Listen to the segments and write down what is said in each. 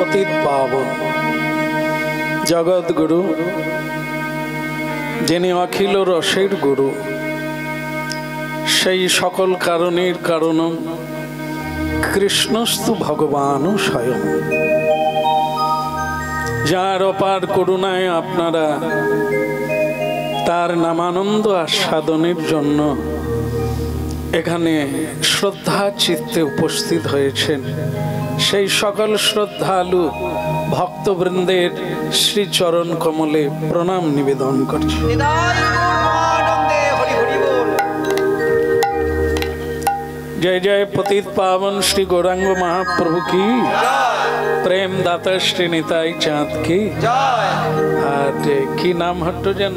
পতিত পাবন জগৎ গুরু, যিনি অখিল রসের গুরু, সেই সকল কারণের কারণ কৃষ্ণস্তু ভগবান স্বয়ং, যার অপার করুণায় আপনারা তার নামানন্দ আস্বাদনের জন্য এখানে শ্রদ্ধা চিত্তে উপস্থিত হয়েছেন। সেই সকল শ্রদ্ধালু ভক্তবৃন্দের শ্রীচরণ কমলে প্রণাম নিবেদন করছি। जय जय पतित पावन श्री गौरांग महाप्रभु की, प्रेम दाता श्री निताई चाँद की। আর কি নাম হট্ট যেন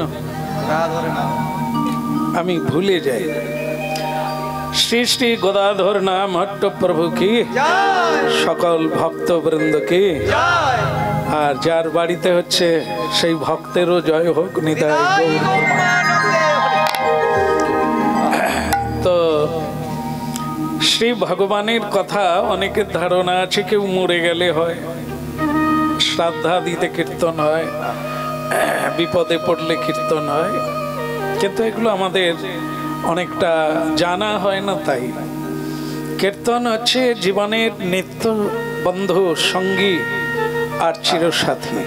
আমি ভুলে যাই। শ্রী শ্রী গদাধর নাম হট্ট প্রভু কি, সকল ভক্তবৃন্দ কি। আর যার বাড়িতে হচ্ছে সেই ভক্তেরও জয় হোক নিতাই গৌর। তো শ্রী ভগবানের কথা অনেকের ধারণা আছে, কেউ মরে গেলে হয়, শ্রাদ্ধা দিতে কীর্তন হয়, বিপদে পড়লে কীর্তন হয়, কিন্তু এগুলো আমাদের অনেকটা জানা হয় না। তাই কীর্তন হচ্ছে জীবনের নিত্য বন্ধু, সঙ্গী আর চিরসাথী।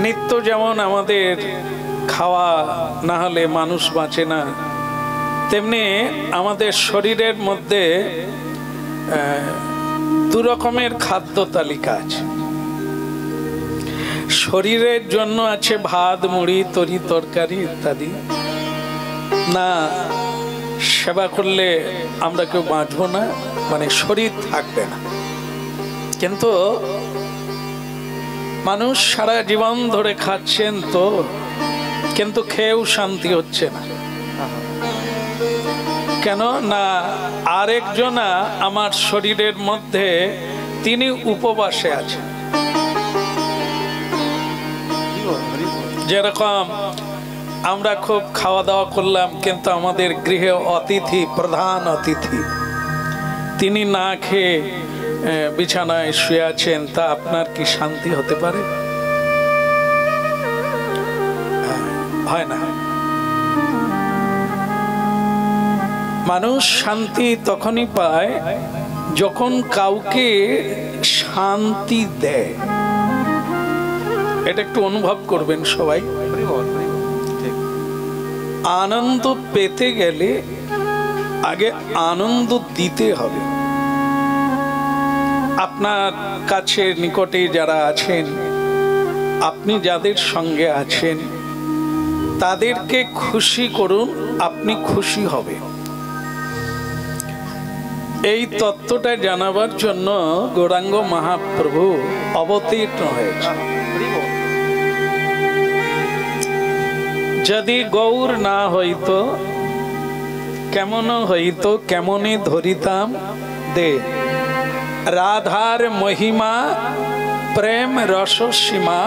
নিত্য যেমন আমাদের খাওয়া না হলে মানুষ বাঁচে না, তেমনি আমাদের শরীরের মধ্যে দু রকমের খাদ্য তালিকা আছে। শরীরের জন্য আছে ভাত, মুড়ি, তরি তরকারি ইত্যাদি। না সেবা করলে আমরা কেউ বাঁচবো না, মানে শরীর থাকবে না। কিন্তু মানুষ সারা জীবন ধরে খাচ্ছেন তো, কিন্তু খেয়েও শান্তি হচ্ছে না। কেন না আরেকজনা আমার শরীরের মধ্যে তিনি উপবাসে আছেন। যেরকম আমরা খুব খাওয়া দাওয়া করলাম, কিন্তু আমাদের গৃহে অতিথি, প্রধান অতিথি, তিনি না খেয়ে বিছানায় শুয়ে আছেন, তা আপনার কি শান্তি হতে পারে? হয় না। মানুষ শান্তি তখনই পায় যখন কাউকে শান্তি দেয়। এটা একটু অনুভব করবেন সবাই। আনন্দ পেতে গেলে আগে আনন্দ দিতে হবে। আপনার কাছে নিকটে যারা আছেন, আপনি যাদের সঙ্গে আছেন, তাদেরকে খুশি করুন, আপনি খুশি হবেন। এই তত্ত্বটা জানাবার জন্য গৌরাঙ্গ মহাপ্রভু অবতীর্ণ হয়েছে। যদি গৌর না হইতো কেমন হইতো, কেমনে ধরিতাম দে রাধার মহিমা প্রেম রস সীমা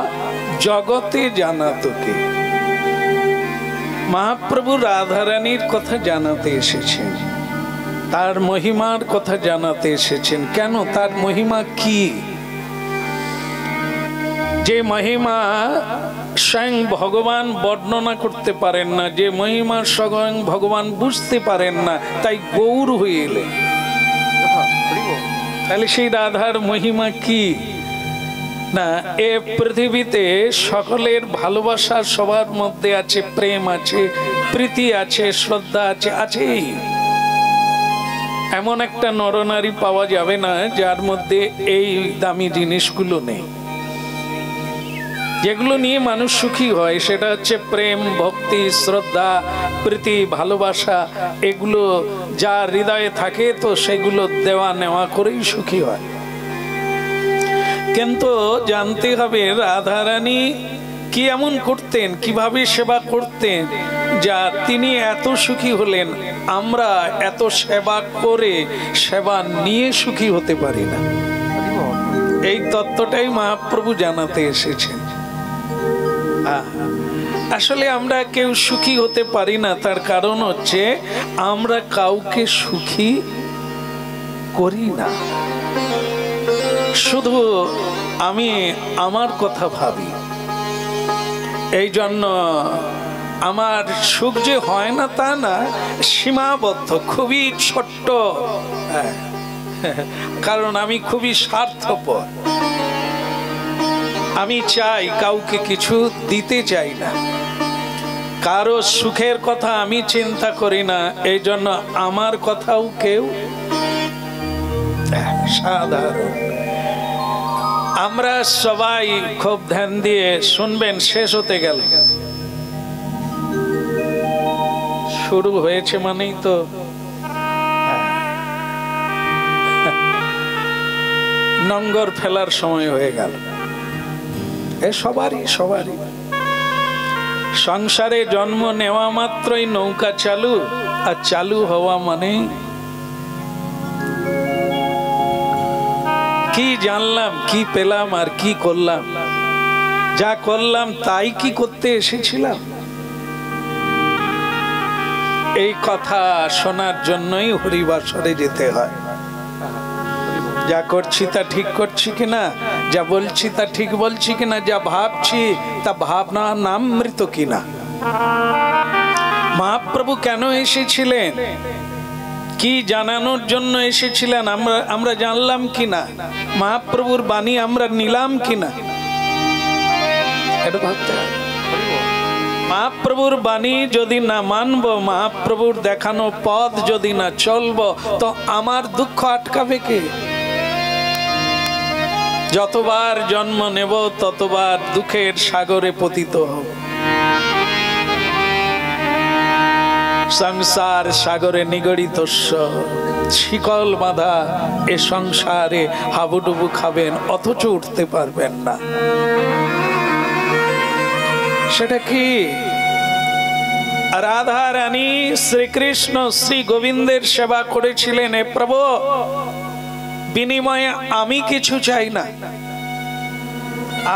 জগতে জানাতো কে। মহাপ্রভু রাধারানীর কথা জানাতে এসেছেন, তার মহিমার কথা জানাতে এসেছেন। কেন? তার মহিমা কি? যে মহিমা স্বয়ং ভগবান বর্ণনা করতে পারেন না, যে মহিমা স্বয়ং ভগবান বুঝতে পারেন না, তাই গৌর হয়ে এলেন। তাহলে সেই রাধার মহিমা কি? না, এ পৃথিবীতে সকলের ভালোবাসা সবার মধ্যে আছে, প্রেম আছে, প্রীতি আছে, শ্রদ্ধা আছে, আছেই। এমন একটা নরনারী পাওয়া যাবে না যার মধ্যে এই দামি জিনিসগুলো নেই। যেগুলো নিয়ে মানুষ সুখী হয় সেটা হচ্ছে প্রেম, ভক্তি, শ্রদ্ধা, প্রীতি, ভালোবাসা। এগুলো যার হৃদয়ে থাকে তো সেগুলো দেওয়া নেওয়া করেই সুখী হয়। কিন্তু জানতে হবে রাধারানী কি এমন করতেন, কিভাবে সেবা করতেন যা তিনি এত সুখী হলেন। আমরা এত সেবা করে সেবা নিয়ে সুখী হতে পারি না। এই তত্ত্বটাই মহাপ্রভু জানাতে এসেছেন। আসলে আমরা কেউ সুখী হতে পারি না, তার কারণ হচ্ছে আমরা কাউকে সুখী করি না। শুধু আমি আমার কথা ভাবি, এই জন্য আমার সুখ যে হয় না তা না, সীমাবদ্ধ, খুবই ছোট্ট। কারণ আমি খুবই স্বার্থপর, আমি চাই কাউকে কিছু দিতে চাই না, কারো সুখের কথা আমি চিন্তা করি না, এই জন্য আমার কথাও কেউ সাধারণ। আমরা সবাই খুব ধ্যান দিয়ে শুনবেন, শেষ হতে গেল, শুরু হয়েছে মানেই তো নঙ্গর ফেলার সময় হয়ে গেল। এ সবারই সবারই সংসারে জন্ম নেওয়া মাত্রই নৌকা চালু, আর চালু হওয়া মানে কি জানলাম, কি পেলাম, আর কি করলাম, যা করলাম তাই কি করতে এসেছিলাম, এই কথা শোনার জন্যই হরিবাসরে যেতে হয়। যা করছি তা ঠিক করছি কিনা, যা বলছি তা ঠিক বলছি কিনা, যা ভাবছি তা ভাবনা নামৃত কিনা। মহাপ্রভু কেন এসেছিলেন, কি জানানোর জন্য এসেছিলেন, আমরা জানলাম কিনা, মহাপ্রভুর বাণী আমরা নিলাম কিনা, এটা ভাবতে হবে। মহাপ্রভুর বাণী যদি না মানব, মহাপ্রভুর দেখানো পথ যদি না চলব, তো আমার দুঃখ আটকাবে কে? যতবার জন্ম নেব ততবার দুঃখের সাগরে পতিত হব। সংসার সাগরে নিগড়িত শিকল বাঁধা এ সংসারে হাবুডুবু খাবেন, অথচ উঠতে পারবেন না। সেটা কি? রাধা রানী শ্রীকৃষ্ণ শ্রী গোবিন্দের সেবা করেছিলেন, এ প্রভু বিনিময়ে আমি কিছু চাই না,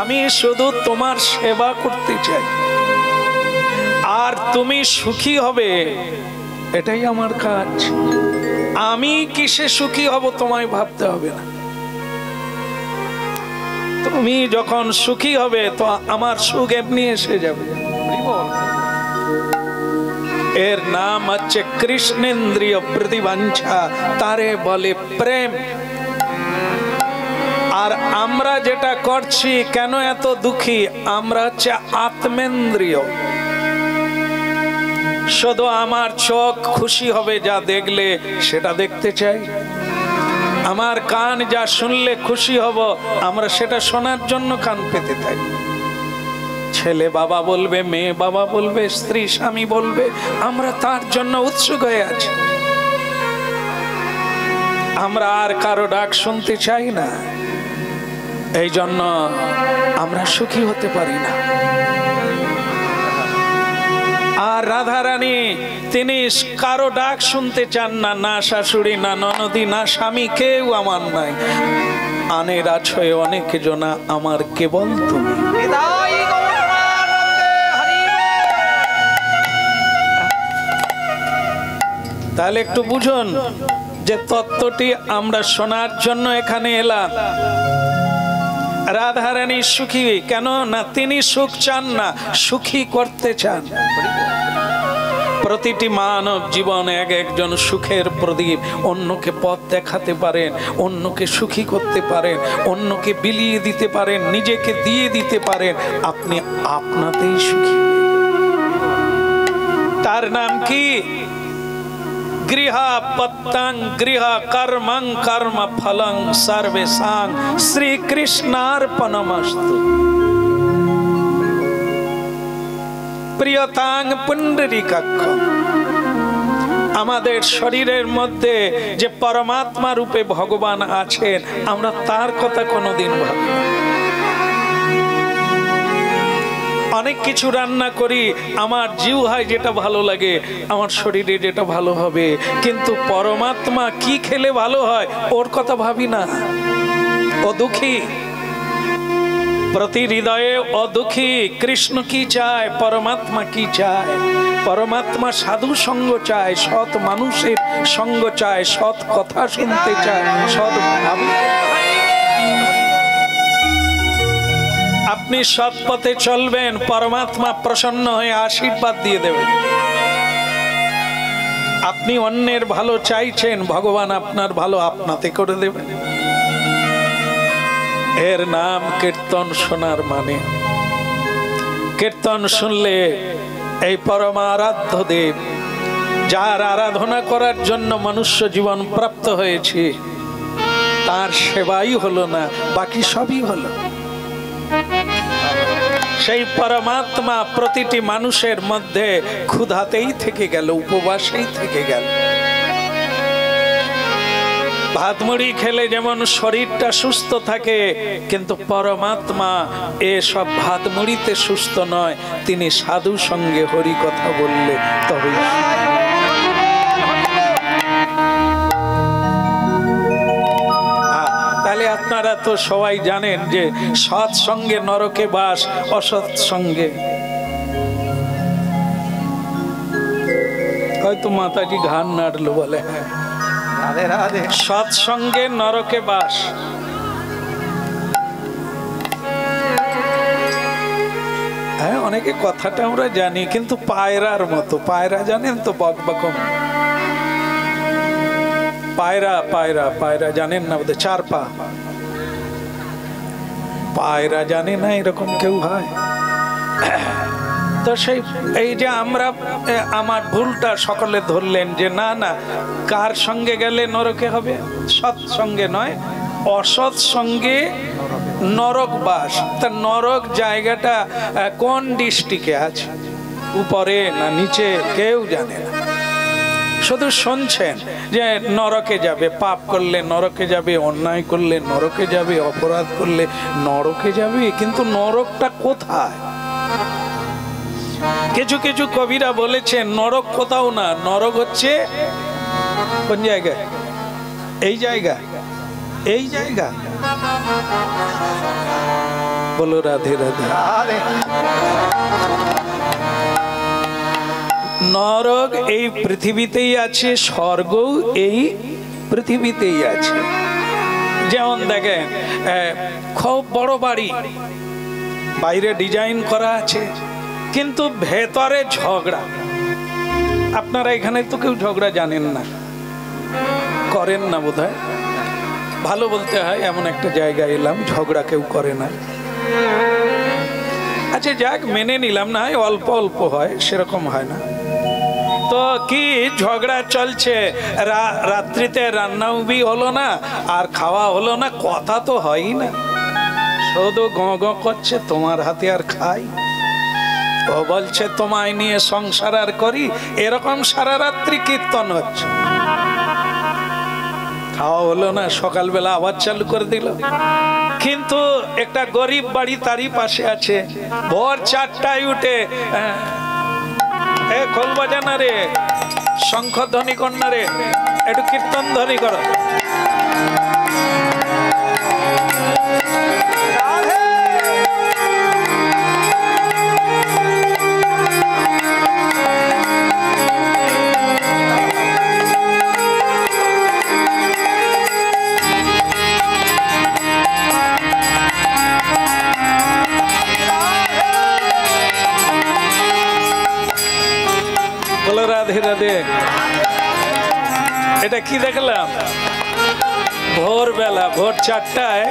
আমি শুধু তোমার সেবা করতে চাই, আর তুমি সুখী হবে এটাই আমার কাজ। আমি কিসে সুখী হব তোমায় ভাবতে হবে না, তুমি যখন সুখী হবে তো আমার সুখ এমনি এসে যাবে। এর নাম হচ্ছে কৃষ্ণেন্দ্রিয় প্রতিবাঞ্ছা, তারে বলে প্রেম। আর আমরা যেটা করছি, কেন এত দুঃখী, আমরা হচ্ছে আত্মেন্দ্রিয়। শুধু আমার চোখ খুশি হবে যা দেখলে সেটা দেখতে চাই, আমার কান যা শুনলে খুশি হব আমরা সেটা শোনার জন্য কান পেতে থাকি। ছেলে বাবা বলবে, মেয়ে বাবা বলবে, স্ত্রী স্বামী বলবে, আমরা তার জন্য উৎসুক হয়ে আছি। আমরা আর কারো ডাক শুনতে চাই না, এই জন্য আমরা সুখী হতে পারি না। আর রাধারানী তিনি কারো ডাক শুনতে চান না, না শাশুড়ি, না ননদি, না স্বামী, কেউ আমার নাই। আনের আছো অনেক জনা, আমার কেবল তুমি। তাহলে একটু বুঝুন যে তত্ত্বটি আমরা শোনার জন্য এখানে এলাম। রাধারানী সুখী কেন না, তিনি সুখ চান না, সুখী করতে চান। প্রতিটি মানব জীবনে এক একজন সুখের প্রদীপ, অন্যকে পথ দেখাতে পারেন, অন্যকে সুখী করতে পারেন, অন্যকে বিলিয়ে দিতে পারেন, নিজেকে দিয়ে দিতে পারেন, আপনি আপনাতেই সুখী। তার নাম কি? গৃহা পত্তং গৃহ কর্মং কর্ম ফলং সর্বেষাং শ্রীকৃষ্ণার্পণমস্তু। প্রিয়তাং পুণ্ডরীকাক্ষ। আমাদের শরীরের মধ্যে যে পরমাত্মা রূপে ভগবান আছেন, আমরা তার কথা কোনোদিন ভাবি না। অনেক কিছু রান্না করি, আমার জিহ্বায় যেটা ভালো লাগে, আমার শরীরে যেটা ভালো হবে, কিন্তু পরমাত্মা কি খেলে ভালো হয় ওর কথা ভাবি না। ও দুঃখী, প্রতি হৃদয়ে ও দুঃখী। কৃষ্ণ কি চায়, পরমাত্মা কি চায়? পরমাত্মা সাধু সঙ্গ চায়, সৎ মানুষের সঙ্গ চায়, সৎ কথা শুনতে চায়, সৎ ভাব। আপনি সৎ পথে চলবেন, পরমাত্মা প্রসন্ন হয়ে আশীর্বাদ দিয়ে দেবেন। আপনি অন্যের ভালো চাইছেন, ভগবান আপনার ভালো আপনাতে করে দেবেন। এর নাম কীর্তন শোনার মানে। কীর্তন শুনলে এই পরমারাধ্য দেব, যার আরাধনা করার জন্য মনুষ্য জীবন প্রাপ্ত হয়েছে, তার সেবাই হলো না, বাকি সবই হলো। সেই পরমাত্মা প্রতিটি মানুষের মধ্যে ক্ষুধাতেই থেকে গেল, উপবাসেই থেকে গেল। ভাত মুড়ি খেলে যেমন শরীরটা সুস্থ থাকে, কিন্তু পরমাত্মা এসব ভাত মুড়িতে সুস্থ নয়, তিনি সাধু সঙ্গে হরি কথা বললে তবে। তাহলে আপনারা তো সবাই জানেন যে সৎ সঙ্গে নরকে বাস, অসৎ সঙ্গে হয়তো মাতাজি ঘান নাড়লো বলে, হ্যাঁ সৎ সঙ্গে নরকে বাস। হ্যাঁ, অনেকে কথাটা আমরা জানি, কিন্তু পায়রার মতো। পায়রা জানেন তো, বকবকম পায়রা, পায়রা পায়রা জানেন না বোধহয়, চার পা পায়রা জানে না, এরকম কেউ হয়? তো সেই এই যে আমরা, আমার ভুলটা সকলে ধরলেন যে না না, কার সঙ্গে গেলে নরকে হবে? সৎ সঙ্গে নয়, অসৎ সঙ্গে নরক বাস। তা নরক জায়গাটা কোন ডিস্ট্রিক্টে আছে, উপরে না নিচে, কেউ জানে না। শুধু শুনছেন যে নরকে যাবে, পাপ করলে নরকে যাবে, অন্যায় করলে নরকে যাবে, অপরাধ করলে নরকে যাবে, কিন্তু নরকটা কোথায়? কিছু কিছু কবিরা বলেছেন নরক কোথাও না, নরক হচ্ছে কোন জায়গায়? এই জায়গা, এই জায়গা। বলো রাধে রাধে। নরক এই পৃথিবীতেই আছে, স্বর্গও এই পৃথিবীতেই আছে। যেমন দেখেন, খুব বড় বাড়ি, বাইরে ডিজাইন করা আছে, কিন্তু ভেতরে ঝগড়া। আপনারা এখানে তো কেউ ঝগড়া জানেন না, করেন না বোধহয়। ভালো বলতে হয়, এমন একটা জায়গায় এলাম ঝগড়া কেউ করে না। আচ্ছা যাক, মেনে নিলাম, না হয় অল্প অল্প হয়, সেরকম হয় না। তো কি ঝগড়া চলছে, রাত্রিতে রান্নাও বি হলো না, আর খাওয়া হলো না, কথা তো হয়ই না, শুধু গ গ করছে, তোমার হাতে আর খাই, ও বলছে তোমায় নিয়ে সংসার আর করি, এরকম সারা রাত্রি কীর্তন হচ্ছে। খাওয়া হলো না, সকালবেলা আবার চালু করে দিল। কিন্তু একটা গরিব বাড়ি তারই পাশে আছে, ভোর 4টায় উঠে খোল বাজানা রে, শঙ্খ ধ্বনি কন্যা রে, একটু কীর্তন ধ্বনি করো। রাধে রাধে। এটা কি দেখলাম? ভোরবেলা, ভোর 4টায়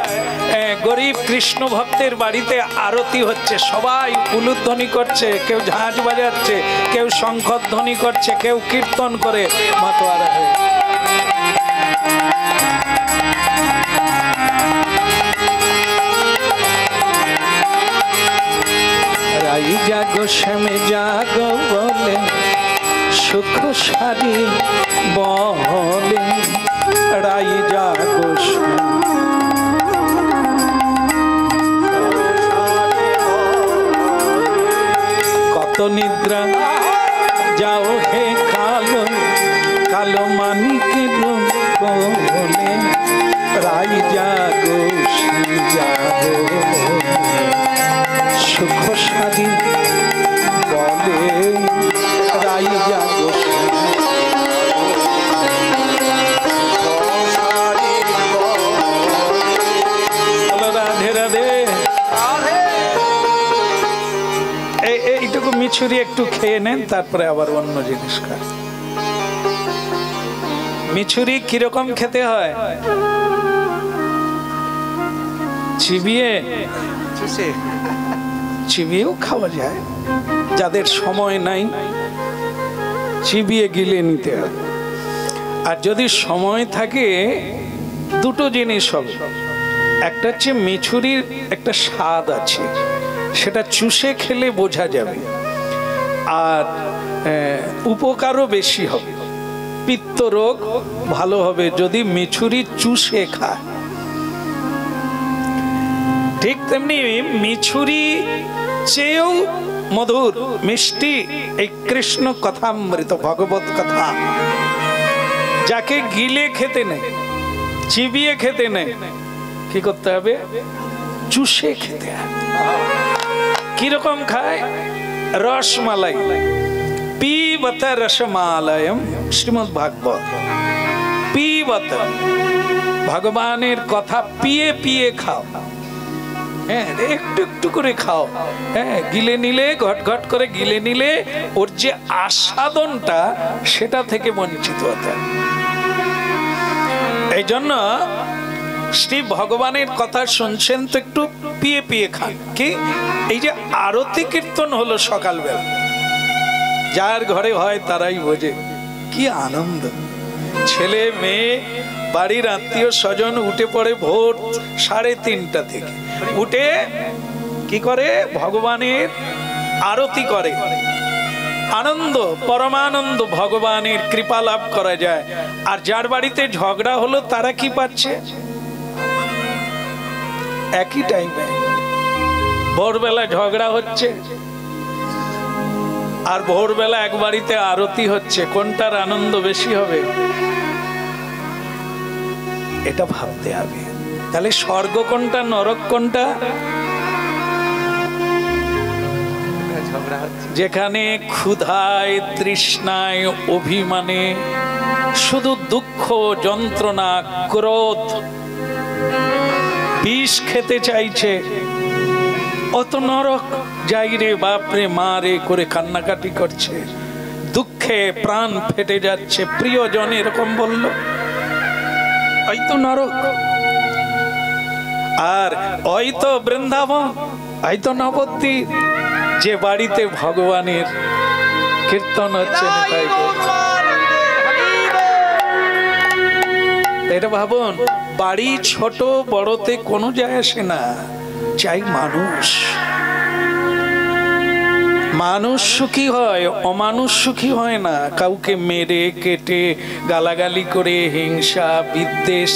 গরিব কৃষ্ণ ভক্তের বাড়িতে আরতি হচ্ছে, সবাই উলুধ্বনি করছে, কেউ ঝাঁঝ বাজাচ্ছে, কেউ শঙ্খধ্বনি করছে, কেউ কীর্তন করে মাতোয়ারা হয়ে। রাই জাগো শ্যামে জাগো বলে, সুখ সারি বলে, রাই জাগো কত নিদ্রা যাও হে কালো, কালো মানিকের বলে, রাই জাগো জাগো সুখ সারি বলে, রাই জাগো। রাধে রাধে। মিছুরি একটু খেয়ে নেন, তারপরে আবার অন্য জিনিস খান। মিছুরি কিরকম খেতে হয়? চিবিয়ে, চিবিয়েও খাওয়া যায়, যাদের সময় নাই চিবিয়ে গিলে নিতে হবে। আর যদি সময় থাকে দুটো জিনিস হবে, একটা হচ্ছে মিছুরির একটা স্বাদ আছে, সেটা চুষে খেলে বোঝা যাবে, আর উপকারও বেশি হবে, পিত্ত রোগ ভালো হবে যদি মিছুরি চুষে খায়। ঠিক তেমনি মিছুরি চেয়েও মধুর মিষ্টি এই কৃষ্ণ কথামৃত ভগবত কথা, যাকে গিলে খেতে নেই, চিবিয়ে খেতে নেই, কি করতে হবে? চুষে খেতে হবে। কিরকম খায়? রসমালাই, পিবত রসমালয়ম, শ্রীমদ্ ভাগবত। পিবত, ভগবানের কথা পিয়ে পিয়ে খাও, হ্যাঁ, একটু একটু করে খাও, হ্যাঁ, গিলে নিলে, ঘট ঘট করে গিলে নিলে ওর যে আস্বাদনটা সেটা থেকে বঞ্চিত হতে। এই জন্য শ্রী ভগবানের কথা শুনছেন তো একটু পিয়ে পিয়ে খান। কি এই যে আরতি কীর্তন হলো সকালবেলা, যার ঘরে হয় তারাই বোঝে কি আনন্দ। ছেলে মেয়ে বাড়ির আত্মীয় স্বজন উঠে পড়ে ভোর 3:30 থেকে, উঠে কি করে? ভগবানের আরতি করে। আনন্দ, পরমানন্দ, ভগবানের কৃপা লাভ করা যায়। আর যার বাড়িতে ঝগড়া হলো তারা কি পাচ্ছে? একই টাইমে ভোরবেলা ঝগড়া হচ্ছে আর ভোরবেলা এক বাড়িতে আরতি হচ্ছে, কোনটার আনন্দ বেশি হবে? এটা ভাবতে হবে। তাহলে স্বর্গ কোনটা, নরক কোনটা? যেখানে ক্ষুধায়, তৃষ্ণায়, অভিমানে শুধু দুঃখ, যন্ত্রণা, ক্রোধ, বিষ খেতে চাইছে, অত নরক যাই রে বাপরে মারে করে কান্নাকাটি করছে, দুঃখে প্রাণ ফেটে যাচ্ছে, প্রিয়জন এরকম বলল, ওই তো নরক। আর ওই তো বৃন্দাবন, ওই তো নবদ্বীপ, যে বাড়িতে ভগবানের কীর্তন হচ্ছে। এটা ভাবুন, বাড়ি ছোট বড়তে কোনো যায় আসে না, চাই মানুষ। মানুষ সুখী হয়, অমানুষ সুখী হয় না। কাউকে মেরে কেটে গালাগালি করে, হিংসা বিদ্বেষ,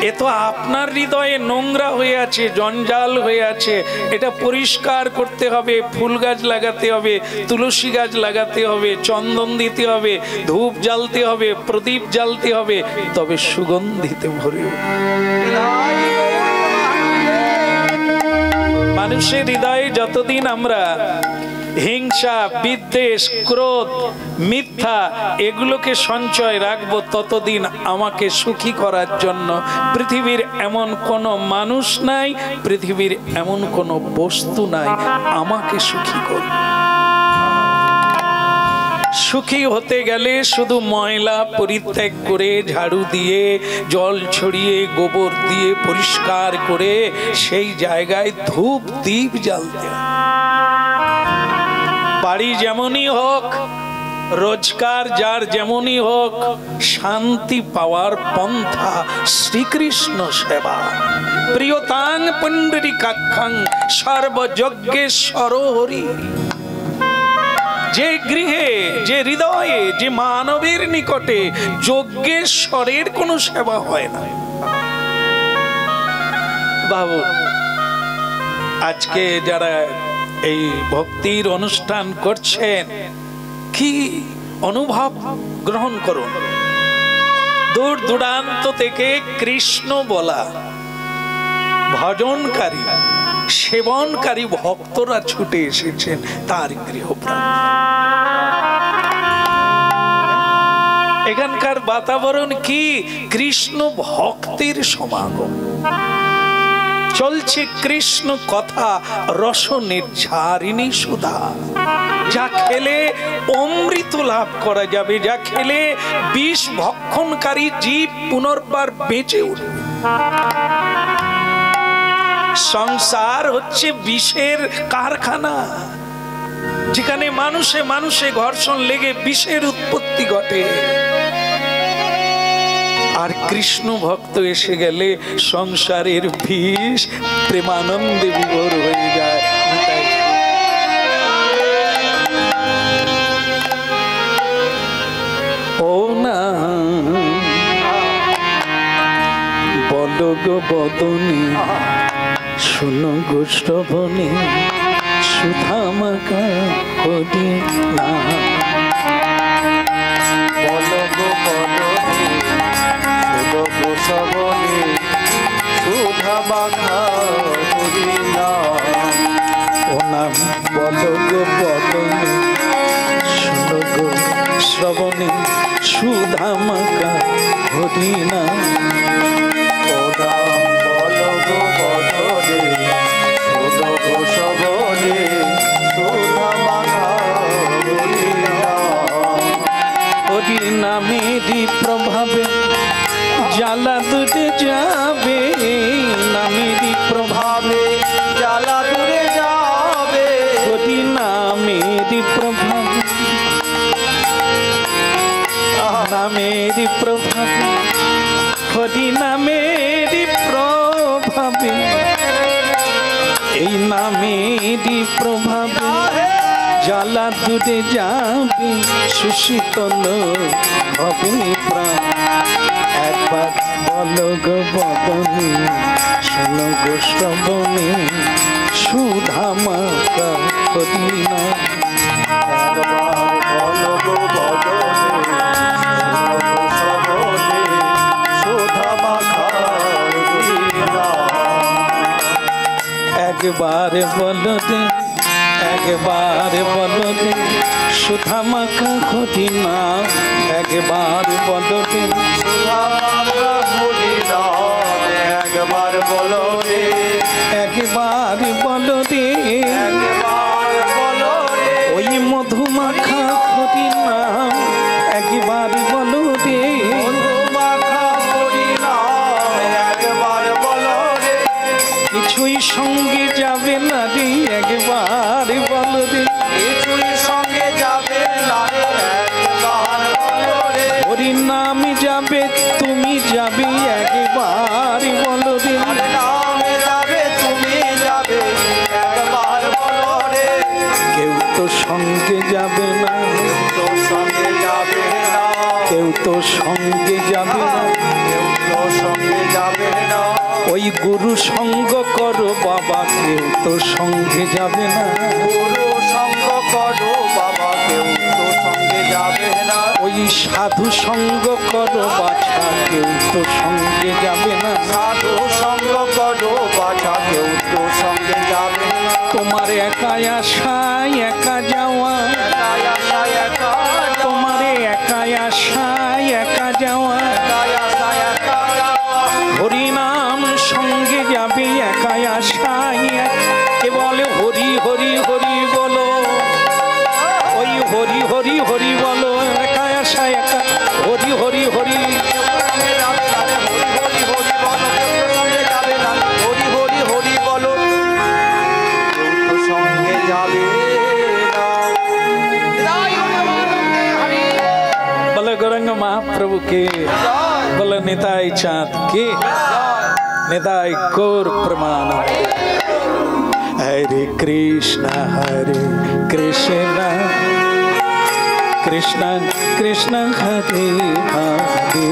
এ তো আপনার হৃদয়ে নোংরা হয়ে আছে, জঞ্জাল হয়ে আছে। এটা পরিষ্কার করতে হবে, ফুল গাছ লাগাতে হবে, তুলসী গাছ লাগাতে হবে, চন্দন দিতে হবে, ধূপ জ্বালতে হবে, প্রদীপ জ্বালতে হবে, তবে সুগন্ধিতে ভরে। মানুষের হৃদয়ে যতদিন আমরা হিংসা, বিদ্বেষ, ক্রোধ, মিথ্যা এগুলোকে সঞ্চয় রাখবো, ততদিন আমাকে সুখী করার জন্য পৃথিবীর এমন কোনো মানুষ নাই, পৃথিবীর এমন কোনো বস্তু নাই আমাকে সুখী করবে। সুখী হতে গেলে শুধু ময়লা পরিত্যাগ করে, ঝাড়ু দিয়ে, জল ছড়িয়ে, গোবর দিয়ে পরিষ্কার করে সেই জায়গায় ধূপ দীপ জ্বালতে হবে। বাড়ি যেমনই হোক, রোজগার যার যেমনই হোক, শান্তি পাওয়ার পন্থা শ্রীকৃষ্ণ সেবা। প্রিয়তাং পুণ্ডরীকাক্ষং সর্বযজ্ঞেশ্বর হরি। যে গৃহে, যে হৃদয়ে, যে মানবের নিকটে যজ্ঞেশ্বরের কোনো সেবা হয় না। বাবু, আজকে যারা এই ভক্তির অনুষ্ঠান করছেন, কি অনুভব গ্রহণ করুন। দূর দূরান্ত থেকে কৃষ্ণ বলা, ভজনকারী, সেবনকারী ভক্তরা ছুটে এসেছেন তার গৃহপ্রাণ। এখানকার বাতাবরণ কি? কৃষ্ণ ভক্তের সমাগম চলছে, কৃষ্ণ কথা রস নির্ঝারিণী সুধা। যা খেলে অমৃত লাভ করা যাবে, যা খেলে বিষ ভক্ষণকারী জীব পুনর্বার বেঁচে উঠবে। সংসার হচ্ছে বিষের কারখানা, যেখানে মানুষে মানুষে ঘর্ষণ লেগে বিষের উৎপত্তি ঘটে। আর কৃষ্ণ ভক্ত এসে গেলে সংসারের বিষ প্রেমানন্দে বিভোর হয়ে যায়। ও না বলো গো বদনী, শোনো গো শ্রবণে, সুধামাকা হরি না। বলো গো বদনী, শোনো গো শ্রবণে, সুধামাকা হরি না। ও নাম বলো গো বদনী, শোনো গো শ্রবণে, সুধামাকা হরি না। ও নাম বলো গো বদনী, শোনো গো শ্রবণে, সুধামাকা হরি না। হরি নামেরই প্রভাবে জ্বালা দূরে যাবে, নামেরই প্রভাবে জ্বালা দূরে যাবে। হরি নামেরই প্রভাবে, নামেরই প্রভাবে, হরি নামেরই প্রভাবে, এই নামেরই প্রভাবে জ্বালা দূরে যাবে, সুশীতল হবে প্রাণ। একবার বলো গো বদনী, শোনো গো শ্রবণে, সুধামাকা হরি না। বলো গো বদনী, শোনো গো শ্রবণে, সুধামাকা হরি না। একবার বলো রে, একবার বলো রে, সুধামাকা হরি না। একবার বলো রে, সুধামাকা হরি না। একবার বলো রে, একবার বলো রে, একবার বলো রে। ওই মধুমাখা হরি নাম একবার বলো রে। মধুমাখা হরি না। একবার বলো রে। কিছুই সঙ্গে যাবে না রে, একবার বলো রে। কিছুই সঙ্গে যাবে না রে। একবার বলো রে। হরি নাম যাবে, তুমি যাবে, একবার বলো রে। হরি নামে যাবে, তুমি যাবে, একবার বলো রে। কেউ তো সঙ্গে যাবে না, তো সঙ্গে যাবে না। কেউ তো সঙ্গে যাবে না। কেউ তো সঙ্গে যাবে না। ওই গুরু সঙ্গ করো বাবা, কেউ তো সঙ্গে যাবে না। গুরু সঙ্গ করো বাবা, কেউ তো সঙ্গে যাবে না। ওই সাধু সঙ্গ করো বাছা, কেউ তো সঙ্গে যাবে না। সাধু সঙ্গ করো বাছা, কেউ তো সঙ্গে যাবে না। তোমার একা আসা একা যাওয়া, একাই আসা একা যাওয়া। তোমার একা আসা একা যাওয়া। একাই আসা একা যাওয়া। হরিনাম সঙ্গে যাবে, একা আসা কে বলে হরি হরি হরি বলো, ওই হরি হরি হরি বলো। একা আসা একা, হরি হরি হরি। সঙ্গে যাবে না রে, হরি হরি হরি বলো। কেউ তো সঙ্গে যাবে না, হরি হরি হরি বলো। কেউ তো সঙ্গে যাবে না। বলে গৌরাঙ্গ মহাপ্রভু কে, বলে নিতাই চাঁদ কে, নিতাই গৌর প্রমাণ। হরে কৃষ্ণ কৃষ্ণ কৃষ্ণ হরে হরে,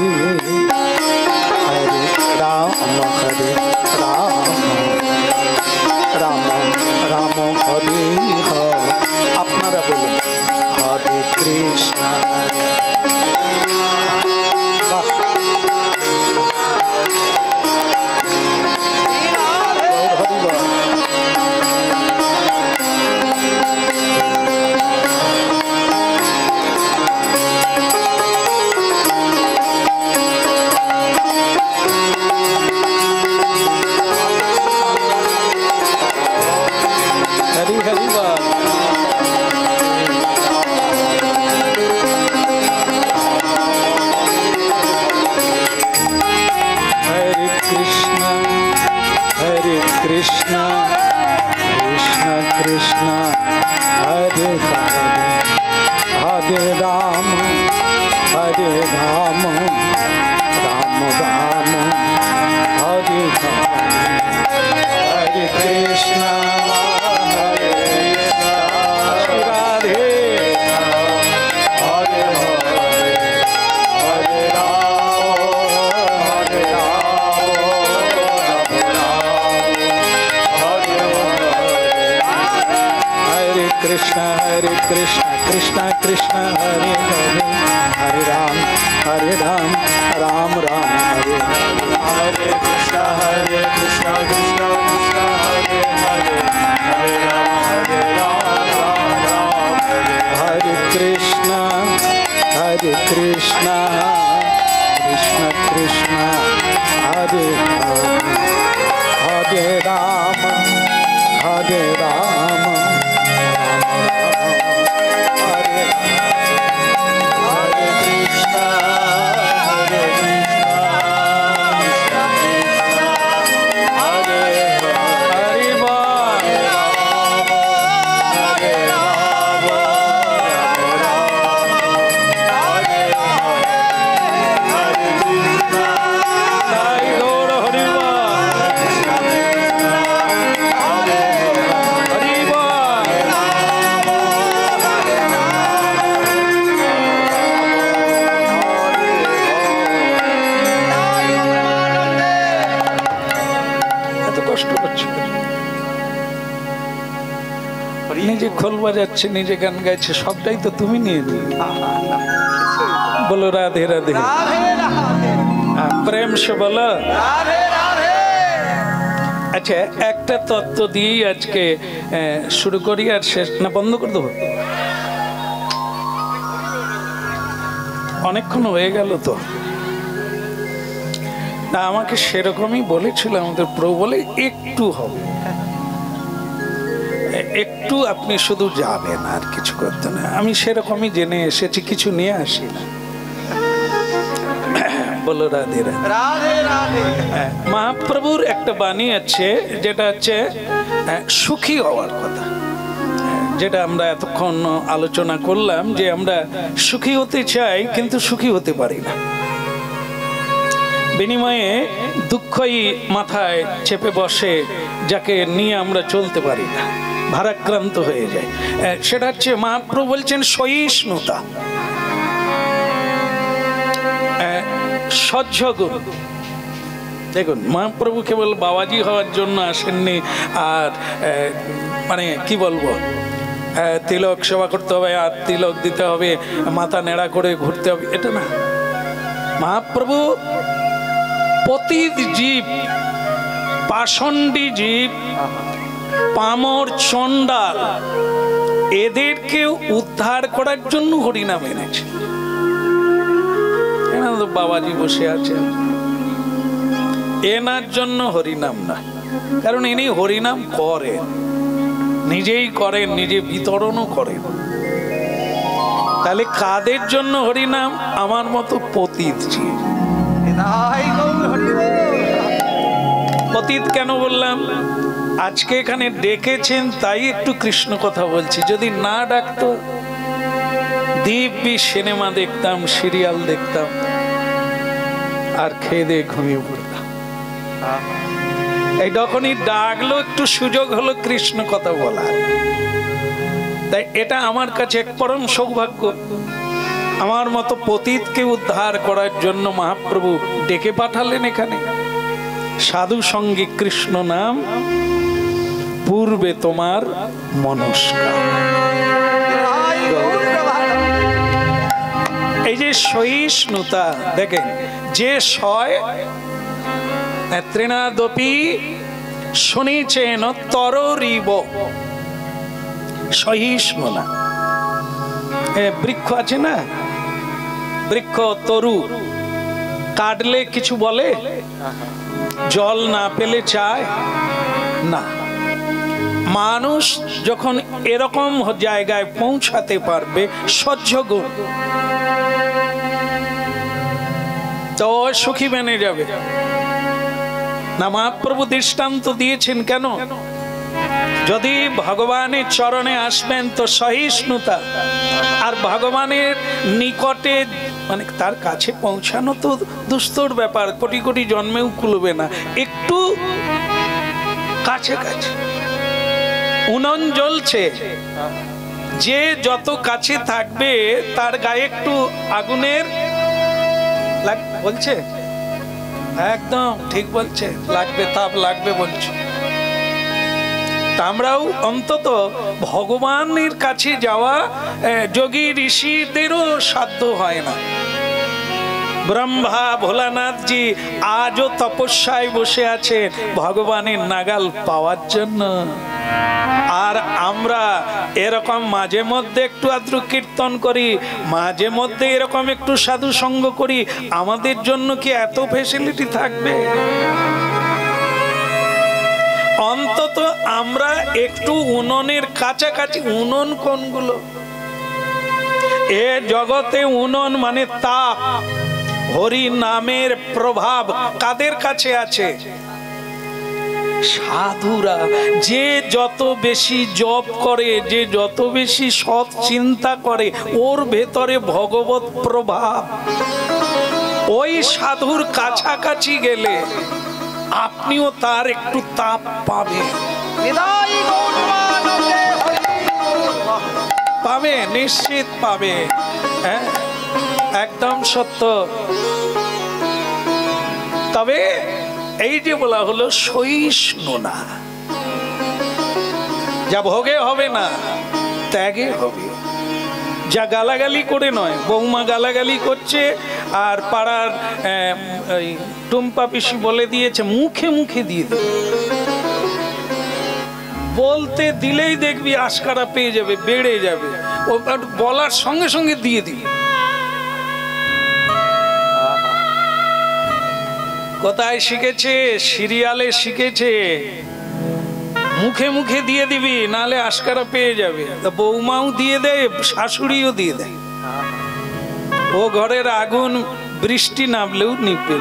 হরে রাম রাম রাম হরে হরে। আপনারা বলুন হরে কৃষ্ণ। বাহ, হরি বল। কৃষ্ণ কৃষ্ণ কৃষ্ণ হরে হরে হরে রাম হরে রাম রাম রাম হরে হরে হরে কৃষ্ণ হরে রাধে হরে হরে হরে রাম হরে রাম हरे कृष्ण कृष्ण कृष्ण हरे हरे हरे राम राम राम हरे हरे कृष्ण कृष्ण कृष्ण हरे हरे हरे राम राम राम हरे कृष्ण कृष्ण कृष्ण हरे हरे राम हरे राम নিজে খোল বাজাচ্ছে, নিজে গান গাইছে, সবটাই তো তুমি নিয়ে নিয়ে। বলো রাধে রাধে, প্রেম সে বলো। আচ্ছা, একটা তত্ত্ব দিয়েই আজকে শুরু করি, আর শেষ না বন্ধ করে দেবো? অনেকক্ষণ হয়ে গেল তো না, আমাকে সেরকমই বলেছিল আমাদের প্রভু, বলে একটু হবে, একটু আপনি শুধু যাবেন, আর কিছু করতে না। আমি সেরকমই জেনে এসেছি, কিছু নিয়ে আসি না। বলো রাধে রাধে রাধে। মহাপ্রভুর একটা বাণী আছে, যেটা হচ্ছে সুখী হওয়ার কথা, যেটা আমরা এতক্ষণ আলোচনা করলাম, যে আমরা সুখী হতে চাই কিন্তু সুখী হতে পারি না। বিনিময়ে দুঃখই মাথায় চেপে বসে, যাকে নিয়ে আমরা চলতে পারি না, ভারাক্রান্ত হয়ে যায়। সেটা হচ্ছে মহাপ্রভু বলছেন সহিষ্ণুতা, সহ্য গুণ। দেখুন, মহাপ্রভু কেবল বাবাজি হওয়ার জন্য আসেননি, আর মানে কি বলবো, তিলক সেবা করতে হবে, আর তিলক দিতে হবে, মাথা নেড়া করে ঘুরতে হবে, এটা না। মহাপ্রভু পতিত জীব, পাষণ্ডী জীব, পামর, চণ্ডাল, এদেরকে উদ্ধার করার জন্য হরিনাম এনেছে। বাবাজি বসে আছেন, এনার জন্য হরিনাম না, কারণ ইনি হরিনাম করেন, নিজেই করেন, নিজে বিতরণও করেন। তাহলে কাদের জন্য হরিনাম? আমার মতো পতিত জীব। পতিত কেন বললাম? আজকে এখানে ডেকেছেন তাই একটু কৃষ্ণ কথা বলছি। যদি না ডাকতো, দিব্যি সিনেমা দেখতাম, সিরিয়াল দেখতাম, আর খেয়ে দিয়ে ঘুমিয়ে পড়তাম। এই যখনই ডাকলো, একটু সুযোগ হলো কৃষ্ণ কথা বলার। তাই এটা আমার কাছে এক পরম সৌভাগ্য। আমার মতো পতিতকে উদ্ধার করার জন্য মহাপ্রভু ডেকে পাঠালেন এখানে। সাধু সঙ্গে কৃষ্ণ নাম, পূর্বে তোমার মনস্কার। এই যে সহিষ্ণুতা, দেখেন, যে সয় তৃণাদপি শুনিছেন তররিব, সহিষ্ণুতা। বৃক্ষ আছে না, বৃক্ষ তরু, কাটলে কিছু বলে? জল না পেলে চায় না। মানুষ যখন এরকম জায়গায় পৌঁছাতে পারবে, সহ্য গুণ, তো সুখী বেনে যাবে। না মহাপ্রভু দৃষ্টান্ত দিয়েছেন কেন? যদি ভগবানের চরণে আসবেন তো সহিষ্ণুতা, আর ভগবানের নিকটে মানে তার কাছে পৌঁছানো তো দুস্তর ব্যাপার, কোটি কোটি জন্মেও কুলবে না, একটু কাছে কাছে উনুন জ্বলছে, যে যত কাছে থাকবে তার গায়ে একটু আগুনের বলছে, একদম ঠিক বলছে, লাগবে, তাপ লাগবে বলছে। আমরাও অন্তত ভগবানের কাছে যাওয়া যোগী ঋষিদেরও সাধ্য হয় না। ব্রহ্মা ভোলানাথজি আজও তপস্যায় বসে আছে ভগবানের নাগাল পাওয়ার জন্য। আর আমরা এরকম মাঝে মধ্যে একটু আদ্র কীর্তন করি, মাঝে মধ্যে এরকম একটু সাধু সঙ্গ করি, আমাদের জন্য কি এত ফ্যাসিলিটি থাকবে? অন্তত আমরা একটু উনুনের কাছাকাছি। উনুন কোনগুলো? এ জগতে উনুন মানে তাপ, হরি নামের প্রভাব কাদের কাছে আছে? সাধুরা। যে যত বেশি জপ করে, যে যত বেশি সৎ চিন্তা করে, ওর ভেতরে ভগবত প্রভাব। ওই সাধুর কাছাকাছি গেলে আপনিও তার একটু তাপ পাবে, পাবে, নিশ্চিত পাবে। হ্যাঁ, একদম সত্য। তবে এই যে বলা হলো সহিষ্ণু না, যা ভোগে হবে না ত্যাগে হবে। যা গালাগালি করে নয়, বৌমা গালাগালি করছে আর পাড়ার টুম্পা পিসি বলে দিয়েছে, মুখে মুখে দিয়ে দেবে, বলতে দিলেই দেখবি আশকারা পেয়ে যাবে, বেড়ে যাবে, ও বলার সঙ্গে সঙ্গে দিয়ে দিবে। কোথায় শিখেছে? সিরিয়ালে শিখেছে, মুখে মুখে দিয়ে দিবি, নালে আশকারা পেয়ে যাবে। বৌমাও দিয়ে দেয়, শাশুড়িও দিয়ে দেয়। ও ঘরের আগুন বৃষ্টি নামলেও নিবে।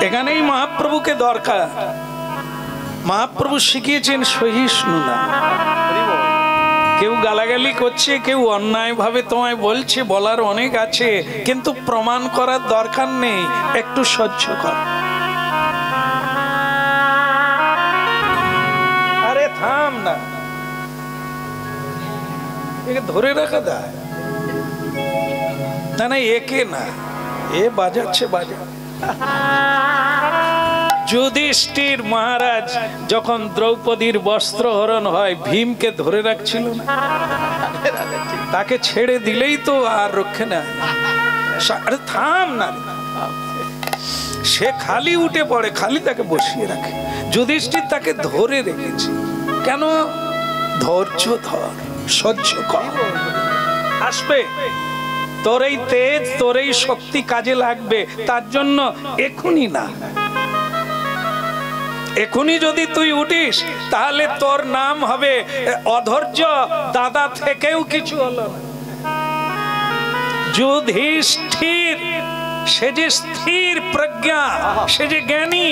এখানেই মহাপ্রভুকে দরকার। মহাপ্রভু শিখিয়েছেন সহিষ্ণু না। কেউ গালাগালি করছে, কেউ অন্যায় ভাবে তোমায় বলছে, বলার অনেক আছে, কিন্তু প্রমাণ করার দরকার নেই, একটু সহ্য কর। আরে থাম না, একে ধরে রাখা যায় না। না একে না, এ বাজাচ্ছে বাজা। যুধিষ্ঠির মহারাজ যখন দ্রৌপদীর বস্ত্র হরণ হয়, ভীমকে ধরে রাখছিল না, তাকে ছেড়ে দিলেই তো আর রক্ষে না। আরে থাম না, সে খালি উঠে পড়ে, খালি তাকে বসিয়ে রাখে। যুধিষ্ঠির তাকে ধরে রেখেছে কেন? ধৈর্য ধর, সহ্য কর, আসবে তোর এই তেজ, তোর এই শক্তি কাজে লাগবে। তার জন্য এখনই না, এখনই যদি তুই উঠিস তাহলে তোর নাম হবে অধৈর্য, দাদা থেকেও কিছু হলো না। যুধিষ্ঠির সে যে স্থির প্রজ্ঞা, সে যে জ্ঞানী,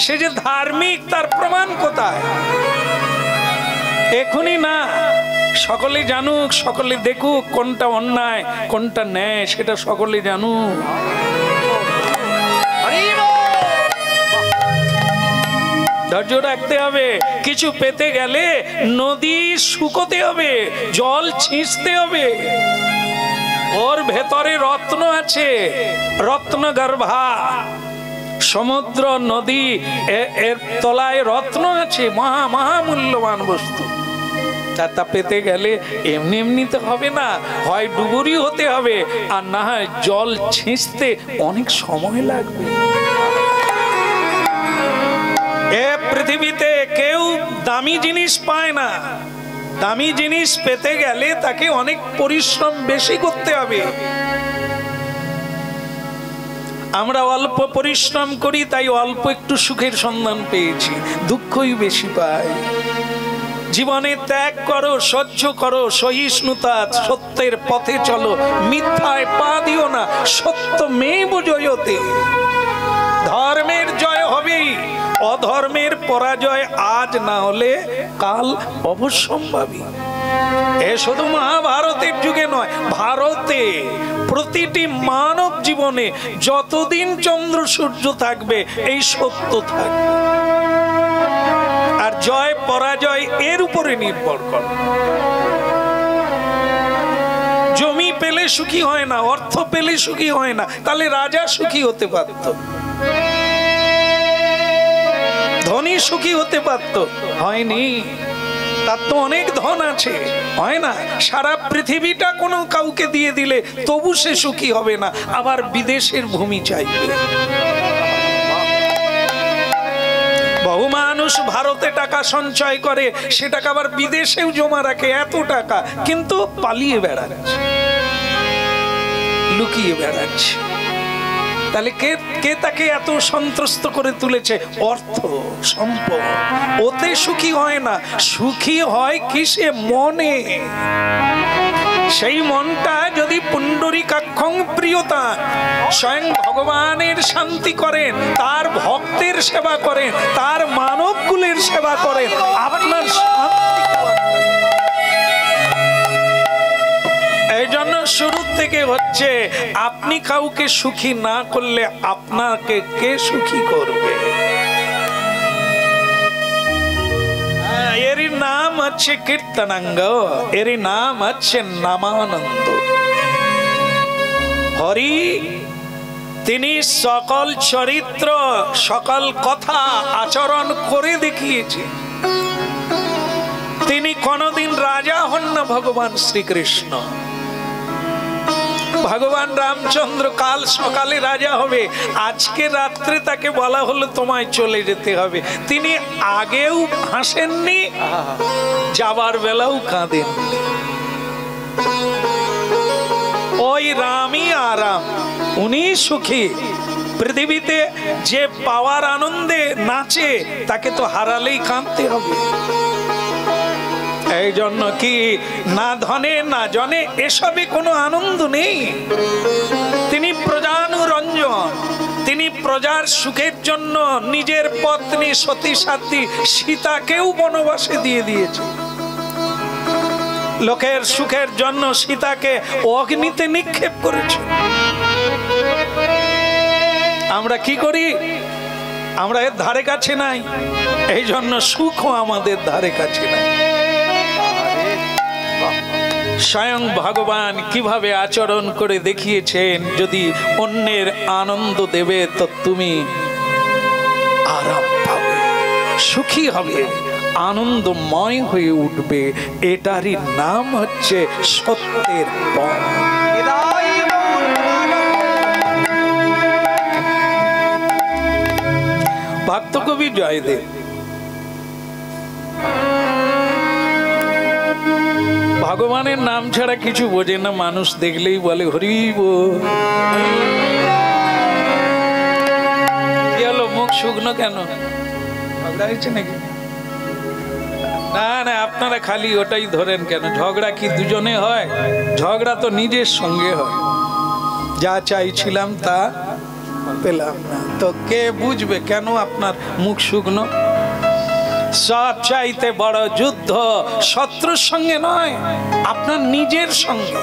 সে যে ধার্মিক, তার প্রমাণ কোথায়? এখনই না, সকলে জানুক, সকলে দেখুক কোনটা অন্যায় কোনটা ন্যায়, সেটা সকলে জানুক। ধৈর্য রাখতে হবে। কিছু পেতে গেলে নদী শুকোতে হবে, জল ছিঁচতে হবে। ওর ভেতরে রত্ন আছে, রত্ন গর্ভা সমুদ্র, নদী, এর তলায় রত্ন আছে, মহা মহামূল্যবান বস্তু। তা পেতে গেলে এমনি এমনিতে হবে না, হয় ডুবুরি হতে হবে, আর না হয় জল ছিঁচতে অনেক সময় লাগবে। এ পৃথিবীতে কেউ দামি জিনিস পায় না। দামি জিনিস পেতে গেলে তাকে অনেক পরিশ্রম বেশি করতে হবে। আমরা অল্প পরিশ্রম করি, তাই অল্প একটু সুখের সন্ধান পেয়েছি, দুঃখই বেশি পাই। জীবনে ত্যাগ করো, সহ্য করো, সহিষ্ণুতা, সত্যের পথে চলো, মিথ্যায় পা দিও না, সত্যমেব জয়তে। ধর্মের জয় হবেই, অধর্মের পরাজয় আজ না হলে কাল অবশ্যম্ভাবী। এ শুধু মহাভারতের যুগে নয়, ভারতে প্রতিটি মানব জীবনে যতদিন চন্দ্র সূর্য থাকবে এই সত্য থাকবে। আর জয় পরাজয় এর উপরে নির্ভর করে। জমি পেলে সুখী হয় না, অর্থ পেলে সুখী হয় না, তাহলে রাজা সুখী হতে পারত, ধনী সুখী হতে পারত, হয়নি। তার তো অনেক ধন আছে, হয় না। সারা পৃথিবীটা কোনো কাউকে দিয়ে দিলে তবু সে সুখী হবে না, আবার বিদেশের ভূমি চাইবে। বহু মানুষ ভারতে টাকা সঞ্চয় করে, সে টাকা আবার বিদেশেও জমা রাখে, এত টাকা, কিন্তু পালিয়ে বেড়াচ্ছে, লুকিয়ে বেড়াচ্ছে। তাহলে কে তাকে এত সন্ত্রস্ত করে তুলেছে? অর্থ সম্পদ। ওতে সুখী হয় না, সুখী হয় কিসে? মনে। সেই মনটা যদি পুণ্ডরীকাক্ষং প্রিয়তা, স্বয়ং ভগবানের শান্তি করেন, তার ভক্তের সেবা করেন, তার মানবকুলের সেবা করেন, আপনার শান্তি। এই জন্য শুরু থেকে হচ্ছে, আপনি কাউকে সুখী না করলে আপনাকে কে সুখী করবে? এরই নাম হচ্ছে কীর্তনাঙ্গ, এরই নাম হচ্ছে নামানন্দ। হরি তিনি সকল চরিত্র, সকল কথা আচরণ করে দেখিয়েছে। তিনি কোনদিন রাজা হন না। ভগবান শ্রীকৃষ্ণ, ভগবান রামচন্দ্র কাল সকালে রাজা হবে, আজকে রাত্রে তাকে বলা হলো তোমায় চলে যেতে হবে, তিনি আগেও হাসেননি, যাবার বেলাও কাঁদেননি। ওই রামই আরাম, উনি সুখী। পৃথিবীতে যে পাওয়ার আনন্দে নাচে, তাকে তো হারালেই কাঁদতে হবে। এই জন্য কি না ধনে না জনে এসবে কোনো আনন্দ নেই। তিনি প্রজানুরঞ্জন, তিনি প্রজার সুখের জন্য নিজের পত্নী সতী সাধ্বী সীতাকেও বনবাসে দিয়ে দিয়েছে। লোকের সুখের জন্য সীতাকে অগ্নিতে নিক্ষেপ করেছে। আমরা কি করি? আমরা এর ধারে কাছে নাই, এই জন্য সুখও আমাদের ধারে কাছে নাই। স্বয়ং ভগবান কিভাবে আচরণ করে দেখিয়েছেন, যদি অন্যের আনন্দ দেবে তো তুমি আরাম পাবে, সুখী হবে, আনন্দময় হয়ে উঠবে। এটারই নাম হচ্ছে সত্যের পথ। ভক্ত কবি জয়দেব ভগবানের নাম ছাড়া কিছু বোঝে না, মানুষ দেখলেই বলে হরি বল। কি হলো, মুখ শুকনো কেন? ঝগড়া হয়েছে নাকি? না না, আপনারা খালি ওটাই ধরেন কেন। ঝগড়া কি দুজনে হয়? ঝগড়া তো নিজের সঙ্গে হয়। যা চাইছিলাম তা পেলাম না, তো কে বুঝবে কেন আপনার মুখ শুকনো? সব চাইতে বড় যুদ্ধ শত্রুর সঙ্গে নয়, আপনার নিজের সঙ্গে।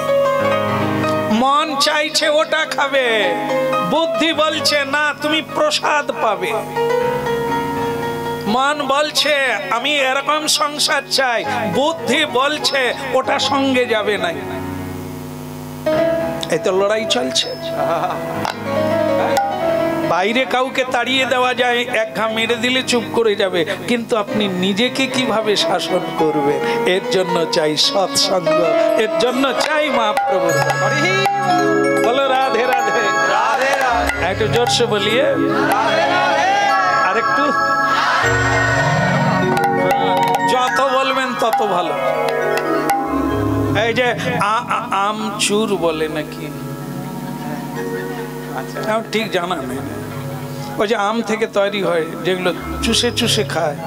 মন চাইছে ওটা খাবে, বুদ্ধি বলছে না তুমি প্রসাদ পাবে। মন বলছে আমি এরকম সংসার চাই, বুদ্ধি বলছে ওটা সঙ্গে যাবে না। এই তো লড়াই চলছে। বাইরে কাউকে তাড়িয়ে দেওয়া যায়, এক ঘা মেরে দিলে চুপ করে যাবে, কিন্তু আপনি নিজেকে কিভাবে শাসন করবেন? এর জন্য চাই সৎসঙ্গ, এর জন্য চাই মহাপ্রভু। বলো রাধে রাধে। একটু জোরসে বলিয়ে, আরেকটু যত বলবেন তত ভালো। এই যে আমচুর বলে নাকি, ঠিক জানা নেই। ওই যে আম থেকে তৈরি হয়, যেগুলো চুষে চুষে খায়,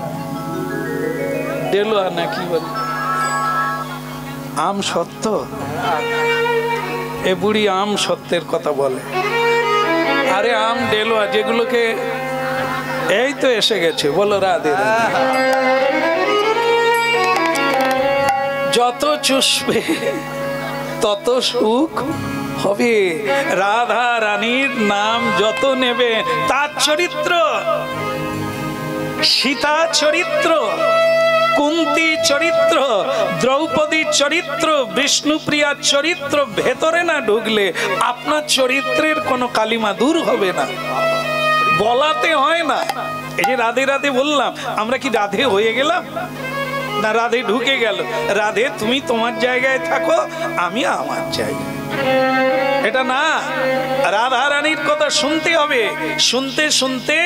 ডেলুয়া নাকি বলে। আম সত্য, এ বুড়ি আম সত্যের কথা বলে। আরে আম ডেলোয়া যেগুলোকে এই তো এসে গেছে, বলো রাধে রাধে। যত চুষবে তত সুখ হবে। রাধা রানীর নাম যত নেবে, তার চরিত্র, সীতা চরিত্র, কুন্তি চরিত্র, দ্রৌপদী চরিত্র, বিষ্ণুপ্রিয়ার চরিত্র ভেতরে না ঢুকলে আপনার চরিত্রের কোনো কালিমা দূর হবে না, বলাতে হয় না। এই যে রাধে রাধে বললাম, আমরা কি রাধে হয়ে গেলাম না রাধে ঢুকে গেল? রাধে তুমি তোমার জায়গায় থাকো, আমি আমার জায়গায়, এটা না। রাধা রানীর কথা শুনতে হবে, শুনতে শুনতে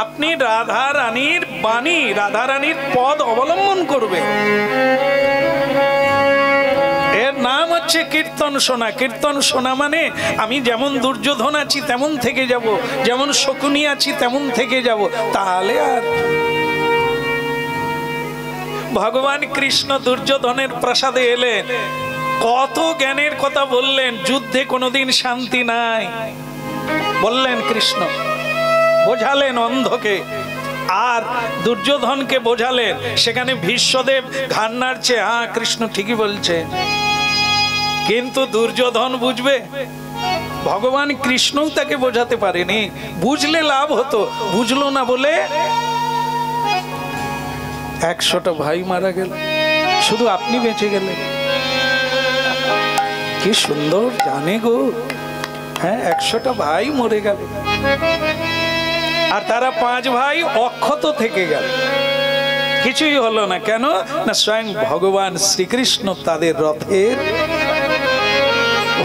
আপনি রাধা রানীর বাণী, রাধা রানীর পদ অবলম্বন করবে। এর নাম হচ্ছে কীর্তন শোনা। কীর্তন শোনা মানে আমি যেমন দুর্যোধন আছি তেমন থেকে যাব, যেমন শকুনি আছি তেমন থেকে যাব, তাহলে আর ভগবান কৃষ্ণ দুর্যোধনের প্রাসাদে এলেন, কত জ্ঞানের কথা বললেন, যুদ্ধে কোনোদিন শান্তি নাই বললেন কৃষ্ণ, বোঝালেন অন্ধকে, আর দুর্যোধনকে বোঝালেন। সেখানে ভীষ্মদেব ঘাড় নাড়ছে, হ্যাঁ কৃষ্ণ ঠিকই বলছে, কিন্তু দুর্যোধন বুঝবে? ভগবান কৃষ্ণও তাকে বোঝাতে পারেনি, বুঝলে লাভ হতো, বুঝলো না বলে 100টা ভাই মারা গেল, শুধু আপনি বেঁচে গেলেন। কি সুন্দর জানে গো, হ্যাঁ 100টা ভাই মরে গেল, আর তারা 5 ভাই অক্ষত থেকে গেল, কিছুই হলো না। কেন না স্বয়ং ভগবান শ্রীকৃষ্ণ তাদের রথের।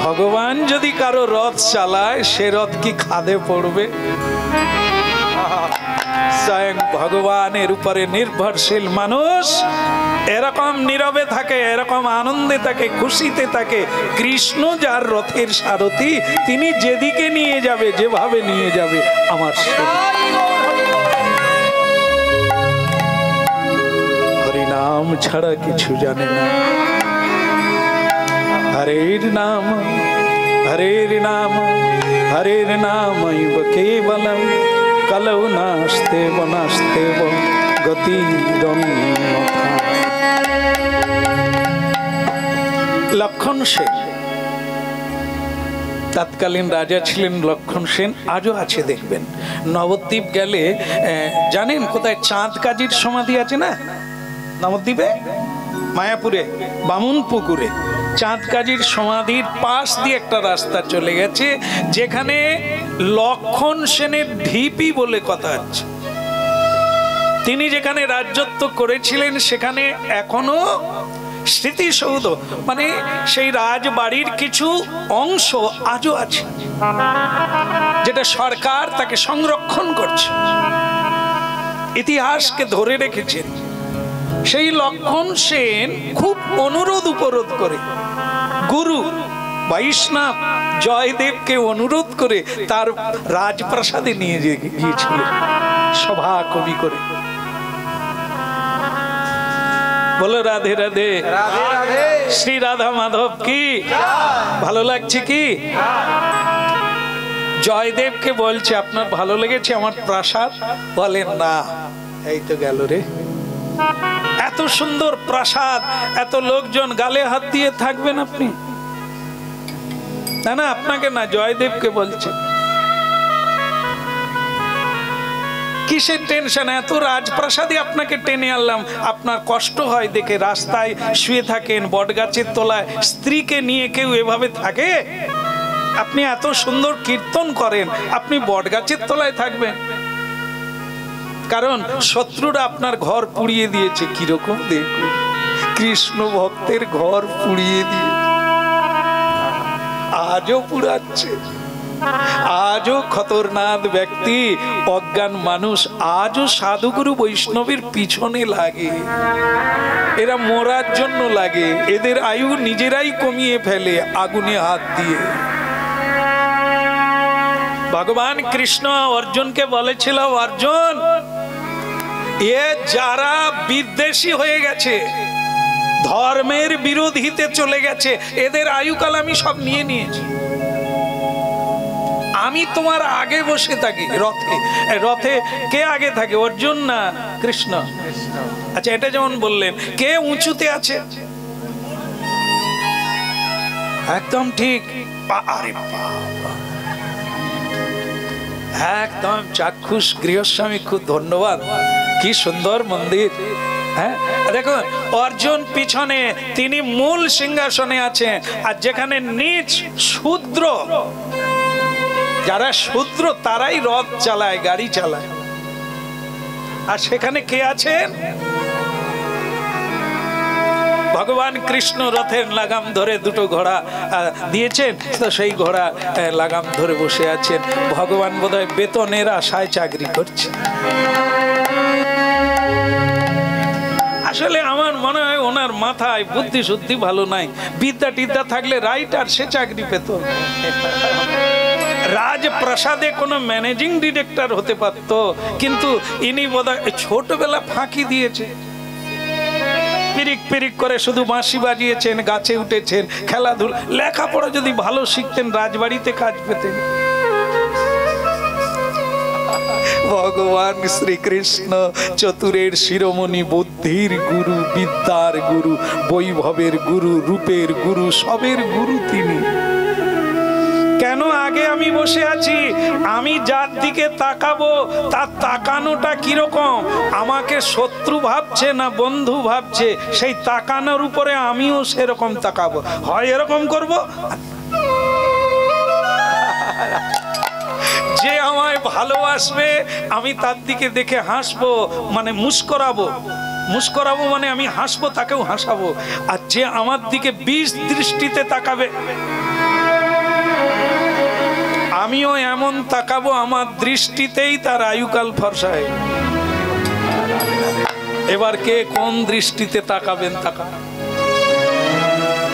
ভগবান যদি কারো রথ চালায়, সে রথ কি খাদে পড়বে? স্বয়ং ভগবানের উপরে নির্ভরশীল মানুষ এরকম নীরবে থাকে, এরকম আনন্দে থাকে, খুশিতে থাকে। কৃষ্ণ যার রথের সারথি, তিনি যেদিকে নিয়ে যাবে, যেভাবে নিয়ে যাবে, আমার হরিনাম ছাড়া কিছু জানে না। হরের নাম, হরের নাম, হরের নাম কেবলম কলৌ নাস্তে বনাস্তে গতি। লক্ষণ সেন তৎকালীন রাজা ছিলেন, লক্ষণ সেন আজও আছে দেখবেন। নবদ্বীপ গেলে জানেন কোথায় চাঁদ কাজীর সমাধি আছে না? নবদ্বীপে, মায়াপুরে, বামুন পুকুরে চাঁদ কাজীর সমাধির পাশ দিয়ে একটা রাস্তা চলে গেছে, যেখানে লক্ষণ সেনের ঢিপি বলে কথা আছে। তিনি যেখানে রাজত্ব করেছিলেন সেখানে এখনো স্মৃতিসৌধ, মানে সেই রাজবাড়ির কিছু অংশ আজও আছে, যেটা সরকার তাকে সংরক্ষণ করছে, ইতিহাসকে ধরে রেখেছেন। সেই লক্ষণ সেন খুব অনুরোধ উপরোধ করে গুরু বৈষ্ণব জয়দেবকে অনুরোধ করে তার রাজপ্রাসাদে নিয়ে গিয়েছিল সভা কবি করে। বলো রাধে রাধে, রাধে রাধে, শ্রী রাধা মাধব কি। ভালো লাগছে কি? জয়দেবকে বলছে আপনার ভালো লেগেছে আমার প্রাসাদ? বলেন না, এই তো গেল রে, এত সুন্দর প্রাসাদ, এত লোকজন, গালে হাত দিয়ে থাকবেন আপনি? না না, আপনাকে না, জয়দেবকে বলছে। কিসের টেনশন? এত রাজপ্রাসাদে আপনাকে টেনে আনলাম, আপনার কষ্ট হয় দেখে। রাস্তায় শুয়ে থাকেন, বটগাছের তলায়, স্ত্রীকে নিয়ে কেউ এভাবে থাকে? আপনি এত সুন্দর কীর্তন করেন, আপনি বটগাছের তলায় থাকবেন? কারণ শত্রুরা আপনার ঘর পুড়িয়ে দিয়েছে। কিরকম দেখুন, কৃষ্ণ ভক্তের ঘর পুড়িয়ে দিয়ে আজও পুড়াচ্ছে। আজও খতরনাক ব্যক্তি, অজ্ঞান মানুষ আজও সাধুগুরু বৈষ্ণবের পিছনে লাগে। এরা মরার জন্য লাগে, এদের আয়ু নিজেরাই কমিয়ে ফেলে আগুনে হাত দিয়ে। ভগবান কৃষ্ণ অর্জুনকে বলেছিল, অর্জুন, এ যারা বিদ্বেষী হয়ে গেছে, ধর্মের বিরোধীতে চলে গেছে, এদের আয়ুকাল আমি সব নিয়ে নিয়েছি। আমি তোমার আগে বসে থাকি রথে। রথে কে আগে থাকে, অর্জুন না কৃষ্ণ? আচ্ছা, এটা যেমন বললেন কে উঁচুতে আছে, একদম ঠিক। আরে বাবা, একদম চাক্ষুষ গৃহস্বামী, খুব ধন্যবাদ, কি সুন্দর মন্দির। হ্যাঁ দেখুন, অর্জুন পিছনে, তিনি মূল সিংহাসনে আছেন, আর যেখানে নিচ শূদ্র, যারা শূদ্র তারাই রথ চালায়, গাড়ি চালায়। আর সেখানে কে আছেন? ভগবান কৃষ্ণ রথের লাগাম ধরে দুটো ঘোড়া দিয়েছেন, তো সেই ঘোড়া লাগাম ধরে বসে আছেন। ভগবান বোধহয় বেতনের আশায় চাকরি করছে। আসলে আমার মনে হয় ওনার মাথায় বুদ্ধি শুদ্ধি ভালো নাই, বিদ্যা টিদ্যা থাকলে রাইটার সে চাকরি পেত। রাজপ্রাসাদে কোনো ম্যানেজিং ডিরেক্টর হতে পারত, কিন্তু ইনি বোধহয় ছোটবেলা ফাঁকি দিয়েছে, পিরিক পিরিক করে শুধু বাঁশি বাজিয়েছেন, গাছে উঠেছেন, খেলাধুলা। লেখাপড়া যদি ভালো শিখতেন রাজবাড়িতে কাজ পেতেন। ভগবান শ্রীকৃষ্ণ চতুরের শিরোমণি, বুদ্ধির গুরু, বিদ্যার গুরু, বৈভবের গুরু, রূপের গুরু, সবের গুরু তিনি। কেন আগে আমি বসে আছি? আমি যার দিকে তাকাবো তার তাকানোটা কিরকম, আমাকে শত্রু ভাবছে না বন্ধু ভাবছে, সেই তাকানোর উপরে আমিও সেরকম তাকাবো। হয় এরকম করব, যে আমায় ভালোবাসবে আমি তার দিকে দেখে হাসবো, মানে মুস্করাবো। মুস্করাবো মানে আমি হাসবো, তাকেও হাসাবো। আর যে আমার দিকে বিষ দৃষ্টিতে তাকাবে, আমিও এমন তাকাবো, আমার দৃষ্টিতেই তার আয়ুকাল ফর্সায়। এবার কে কোন দৃষ্টিতে তাকাবেন তাকান।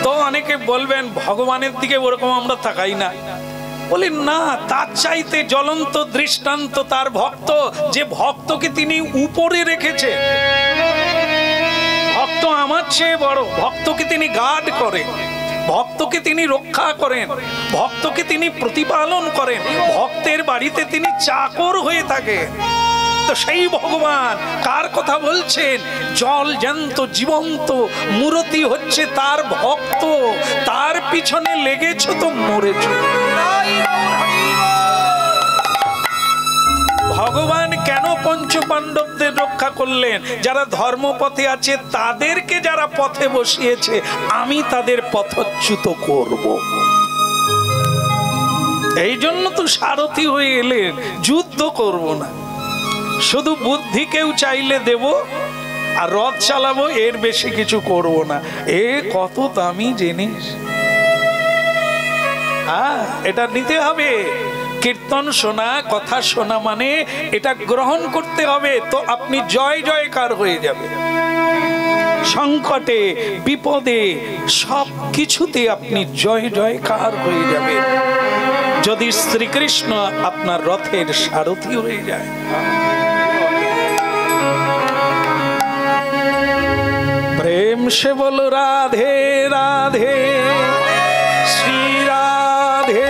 তো অনেকে বলবেন ভগবানের দিকে ওরকম আমরা তাকাই না। বলি না, তার চাইতে জ্বলন্ত দৃষ্টান্ত তার ভক্ত, যে ভক্তকে তিনি উপরে রেখেছে। ভক্ত আমার চেয়ে বড়, ভক্তকে তিনি গার্ড করেন, ভক্তকে তিনি রক্ষা করেন, ভক্তকে তিনি প্রতিপালন করেন, ভক্তের বাড়িতে তিনি চাকর হয়ে থাকে। তো সেই ভগবান কার কথা বলছেন? জল জ্যান্ত জীবন্ত মূর্তি হচ্ছে তার ভক্ত, তার পিছনে লেগেছ তো মরেছ। ভগবান কেন পঞ্চপাণ্ডবদের রক্ষা করলেন? যারা ধর্মপথে আছে তাদেরকে যারা পথে বসিয়েছে, আমি তাদের পথচ্যুত করব। এই জন্য তো সারথি হয়ে এলেন, যুদ্ধ করব না, শুধু বুদ্ধি কেউ চাইলে দেব আর রথ চালাবো, এর বেশি কিছু করব না। এ কত দামি জিনিস, এটা নিতে হবে। কীর্তন শোনা, কথা শোনা মানে এটা গ্রহণ করতে হবে, তো আপনি জয় জয়কার হয়ে যাবে। সংকটে বিপদে সব কিছুতে আপনি জয় জয়কার হয়ে যাবে, যদি শ্রীকৃষ্ণ আপনার রথের সারথি হয়ে যায়। প্রেম সে বল রাধে রাধে, শ্রী রাধে।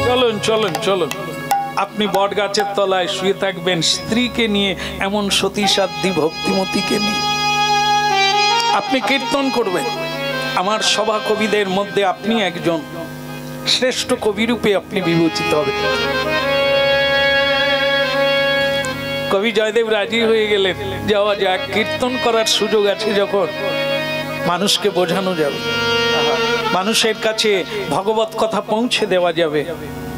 চলুন চলুন চলুন, আপনি বট গাছের তলায় শুয়ে থাকবেন স্ত্রীকে নিয়ে, এমন সতী সাধ্বী ভক্তিমতীকে নিয়ে আপনি কীর্তন করবেন। আমার সভা কবিদের মধ্যে আপনি একজন শ্রেষ্ঠ কবিরূপে আপনি বিবেচিত হবে। কবি জয়দেব রাজি হয়ে গেলেন, যাওয়া যাক, কীর্তন করার সুযোগ আছে যখন, মানুষকে বোঝানো যাবে, মানুষের কাছে ভগবত কথা পৌঁছে দেওয়া যাবে।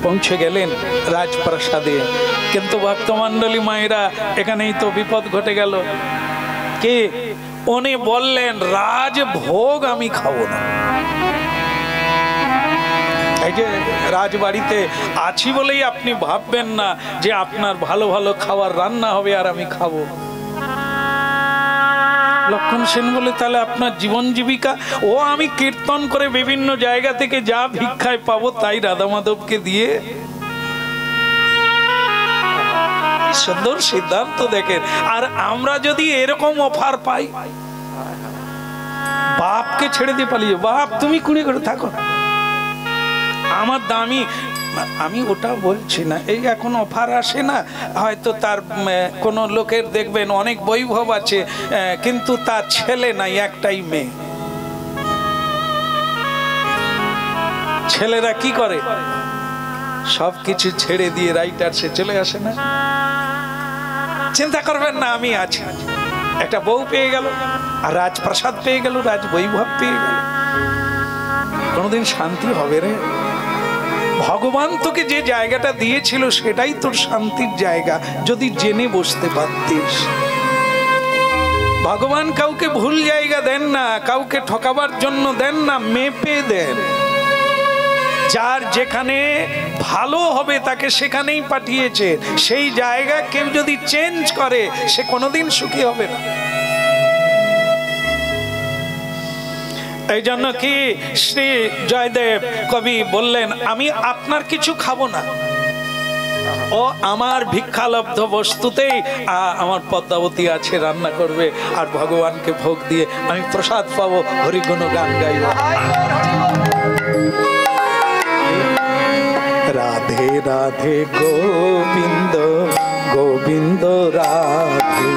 পৌঁছে গেলেন রাজপ্রাসাদে, কিন্তু ভক্তমণ্ডলী মায়েরা, এখানেই তো বিপদ ঘটে গেল। কে? উনি বললেন রাজভোগ আমি খাবো না। এই যে রাজবাড়িতে আছি বলেই আপনি ভাববেন না যে আপনার ভালো ভালো খাবার রান্না হবে আর আমি খাবো। লক্ষণ সেন বলে, তাহলে আপনার জীবন জীবিকা? ও আমি কীর্তন করে বিভিন্ন জায়গা থেকে যা ভিক্ষায় পাবো তাই রাধা মাধবকে দিয়ে। সুন্দর সিদ্ধান্ত দেখেন। আর আমরা যদি এরকম অফার পাই, বাপকে ছেড়ে দিয়ে পালিয়ে, বাপ তুমি কুড়ি করে থাকো, আমার দামি, আমি ওটা বলছি না। এই এখন অফার আসে না, হয়তো তার কোনো লোকের দেখবেন অনেক বৈভব আছে, কিন্তু তার ছেলে নাই, একটাই মেয়ে। ছেলেরা কি করে? সবকিছু ছেড়ে দিয়ে রাইটার সে চলে আসে না। চিন্তা করবেন না, আমি আছি। একটা বউ পেয়ে গেল, আর রাজপ্রাসাদ পেয়ে গেল, রাজ বৈভব পেয়ে গেল, কোনোদিন শান্তি হবে রে? ভগবান তোকে যে জায়গাটা দিয়েছিল সেটাই তোর শান্তির জায়গা, যদি জেনে বসতে পারতিস। ভগবান কাউকে ভুল জায়গা দেন না, কাউকে ঠকাবার জন্য দেন না, মেপে দেন। যার যেখানে ভালো হবে তাকে সেখানেই পাঠিয়েছে। সেই জায়গা কেউ যদি চেঞ্জ করে সে কোনোদিন সুখী হবে না। এই জন্য কি শ্রী জয়দেব কবি বললেন, আমি আপনার কিছু খাবো না, ও আমার ভিক্ষালব্ধ বস্তুতেই আমার পদ্মাবতী আছে, রান্না করবে, আর ভগবানকে ভোগ দিয়ে আমি প্রসাদ পাবো, হরিগুণ গান গাইব। রাধে রাধে গোবিন্দ গোবিন্দ রাধে,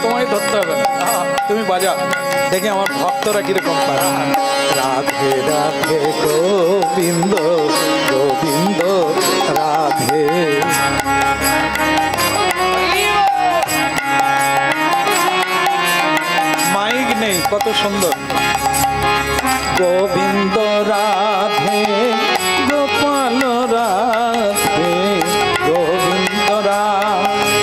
তোমায় ধরতে হবে না, তুমি বাজা, দেখে আমার ভক্তরা কিরকম পারে। রাধে রাধে গোবিন্দ গোবিন্দ রাধে, মাইক নেই, কত সুন্দর। গোবিন্দ রাধে গোপাল রাধে, গোবিন্দ রাধে,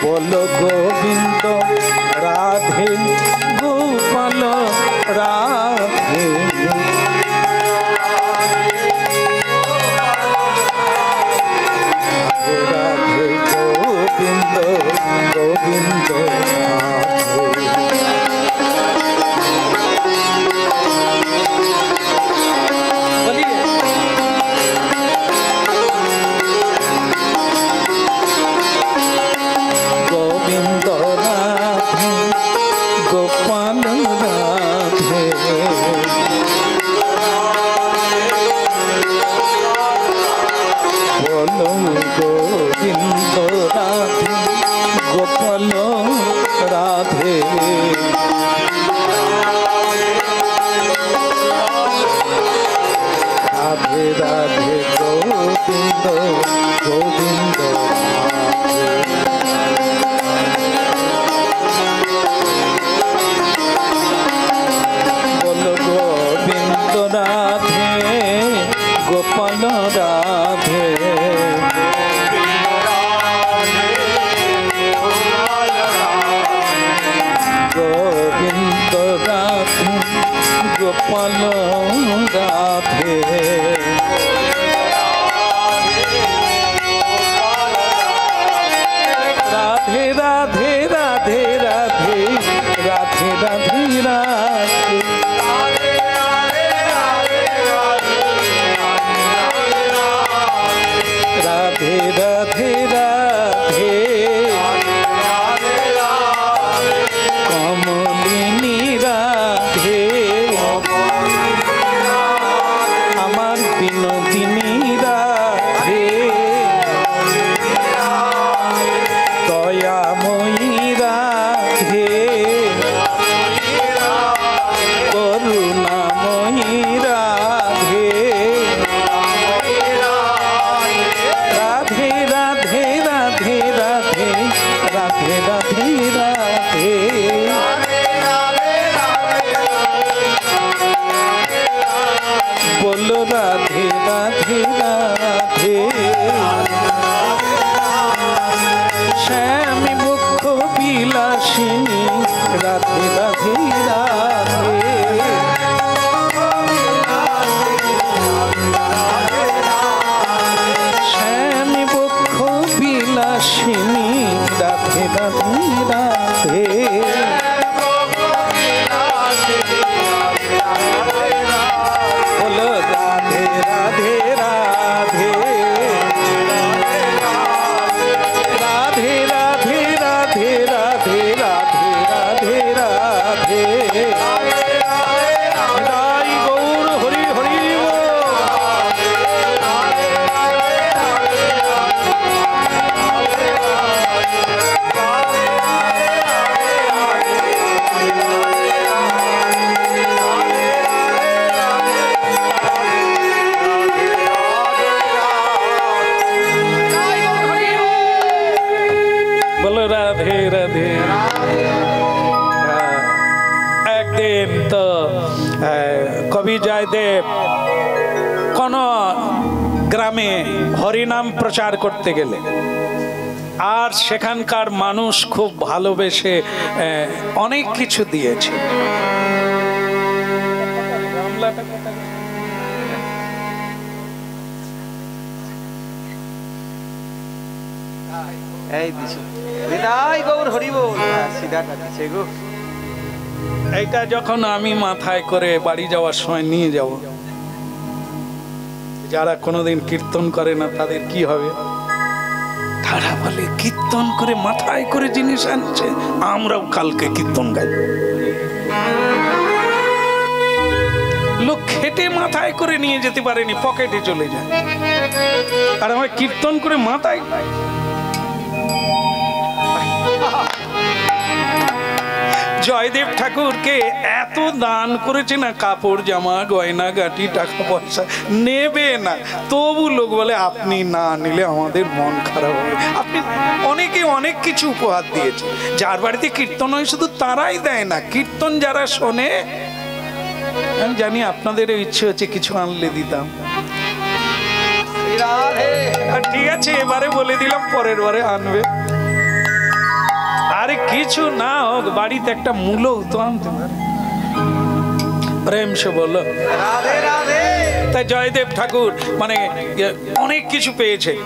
বলো গোবিন্দ রাধে গোপাল রাধে, রাধে গোবিন্দ গোবিন্দ গোবিন্দ রাধে গোপাল রাধে, বলো গোবিন্দ রাধে গোপাল রাধে, রাধে রাধে গোবিন্দ গোবিন্দ রাধে, বলো গোবিন্দ রাধে গোপাল রাধে, গোবিন্দ রাধে গোপাল রাধে, রাধে রাধে রাধে রাধে রাধে রাধে রাধে, রাধে রাধে রাধে, কমলিনী রাধে, আমার বিনোদিনী রাধে, দয়াময়ী রাধে, একদিন তো কবি জয়দেব কোন গ্রামে হরিনাম প্রচার করতে গেলে, আর সেখানকার মানুষ খুব ভালোবেসে অনেক কিছু দিয়েছে। এইটা যখন আমি মাথায় করে বাড়ি যাওয়ার সময় নিয়ে যাব, যারা কোনোদিন কীর্তন করে না তাদের কি হবে? তারা বলে কীর্তন করে মাথায় করে জিনিস আনছে, আমরাও কালকে কীর্তন গাই। লোক খেটে মাথায় করে নিয়ে যেতে পারেনি, পকেটে চলে যায়, আর আমরা কীর্তন করে মাথায়। জয়দেব ঠাকুরকে এত দান করেছে না, কাপড় জামা গয়না গাটি টাকা পয়সা নেবে না, তবু লোক বলে আপনি না নিলে আমাদের মন খারাপ হবে। আপনি অনেকে অনেক কিছু উপহার দিয়েছে, যার বাড়িতে কীর্তন হয় শুধু তারাই দেয় না, কীর্তন যারা শোনে। আমি জানি আপনাদের ইচ্ছে হচ্ছে কিছু আনলে দিতাম, ঠিক আছে এবারে বলে দিলাম, পরের বারে আনবে। আরে কিছু না হোক, বাড়িতে একটা মূলও তো আনতে পারে, প্রেম সে বলো। তাই জয়দেব ঠাকুর মানে অনেক কিছু পেয়েছেন,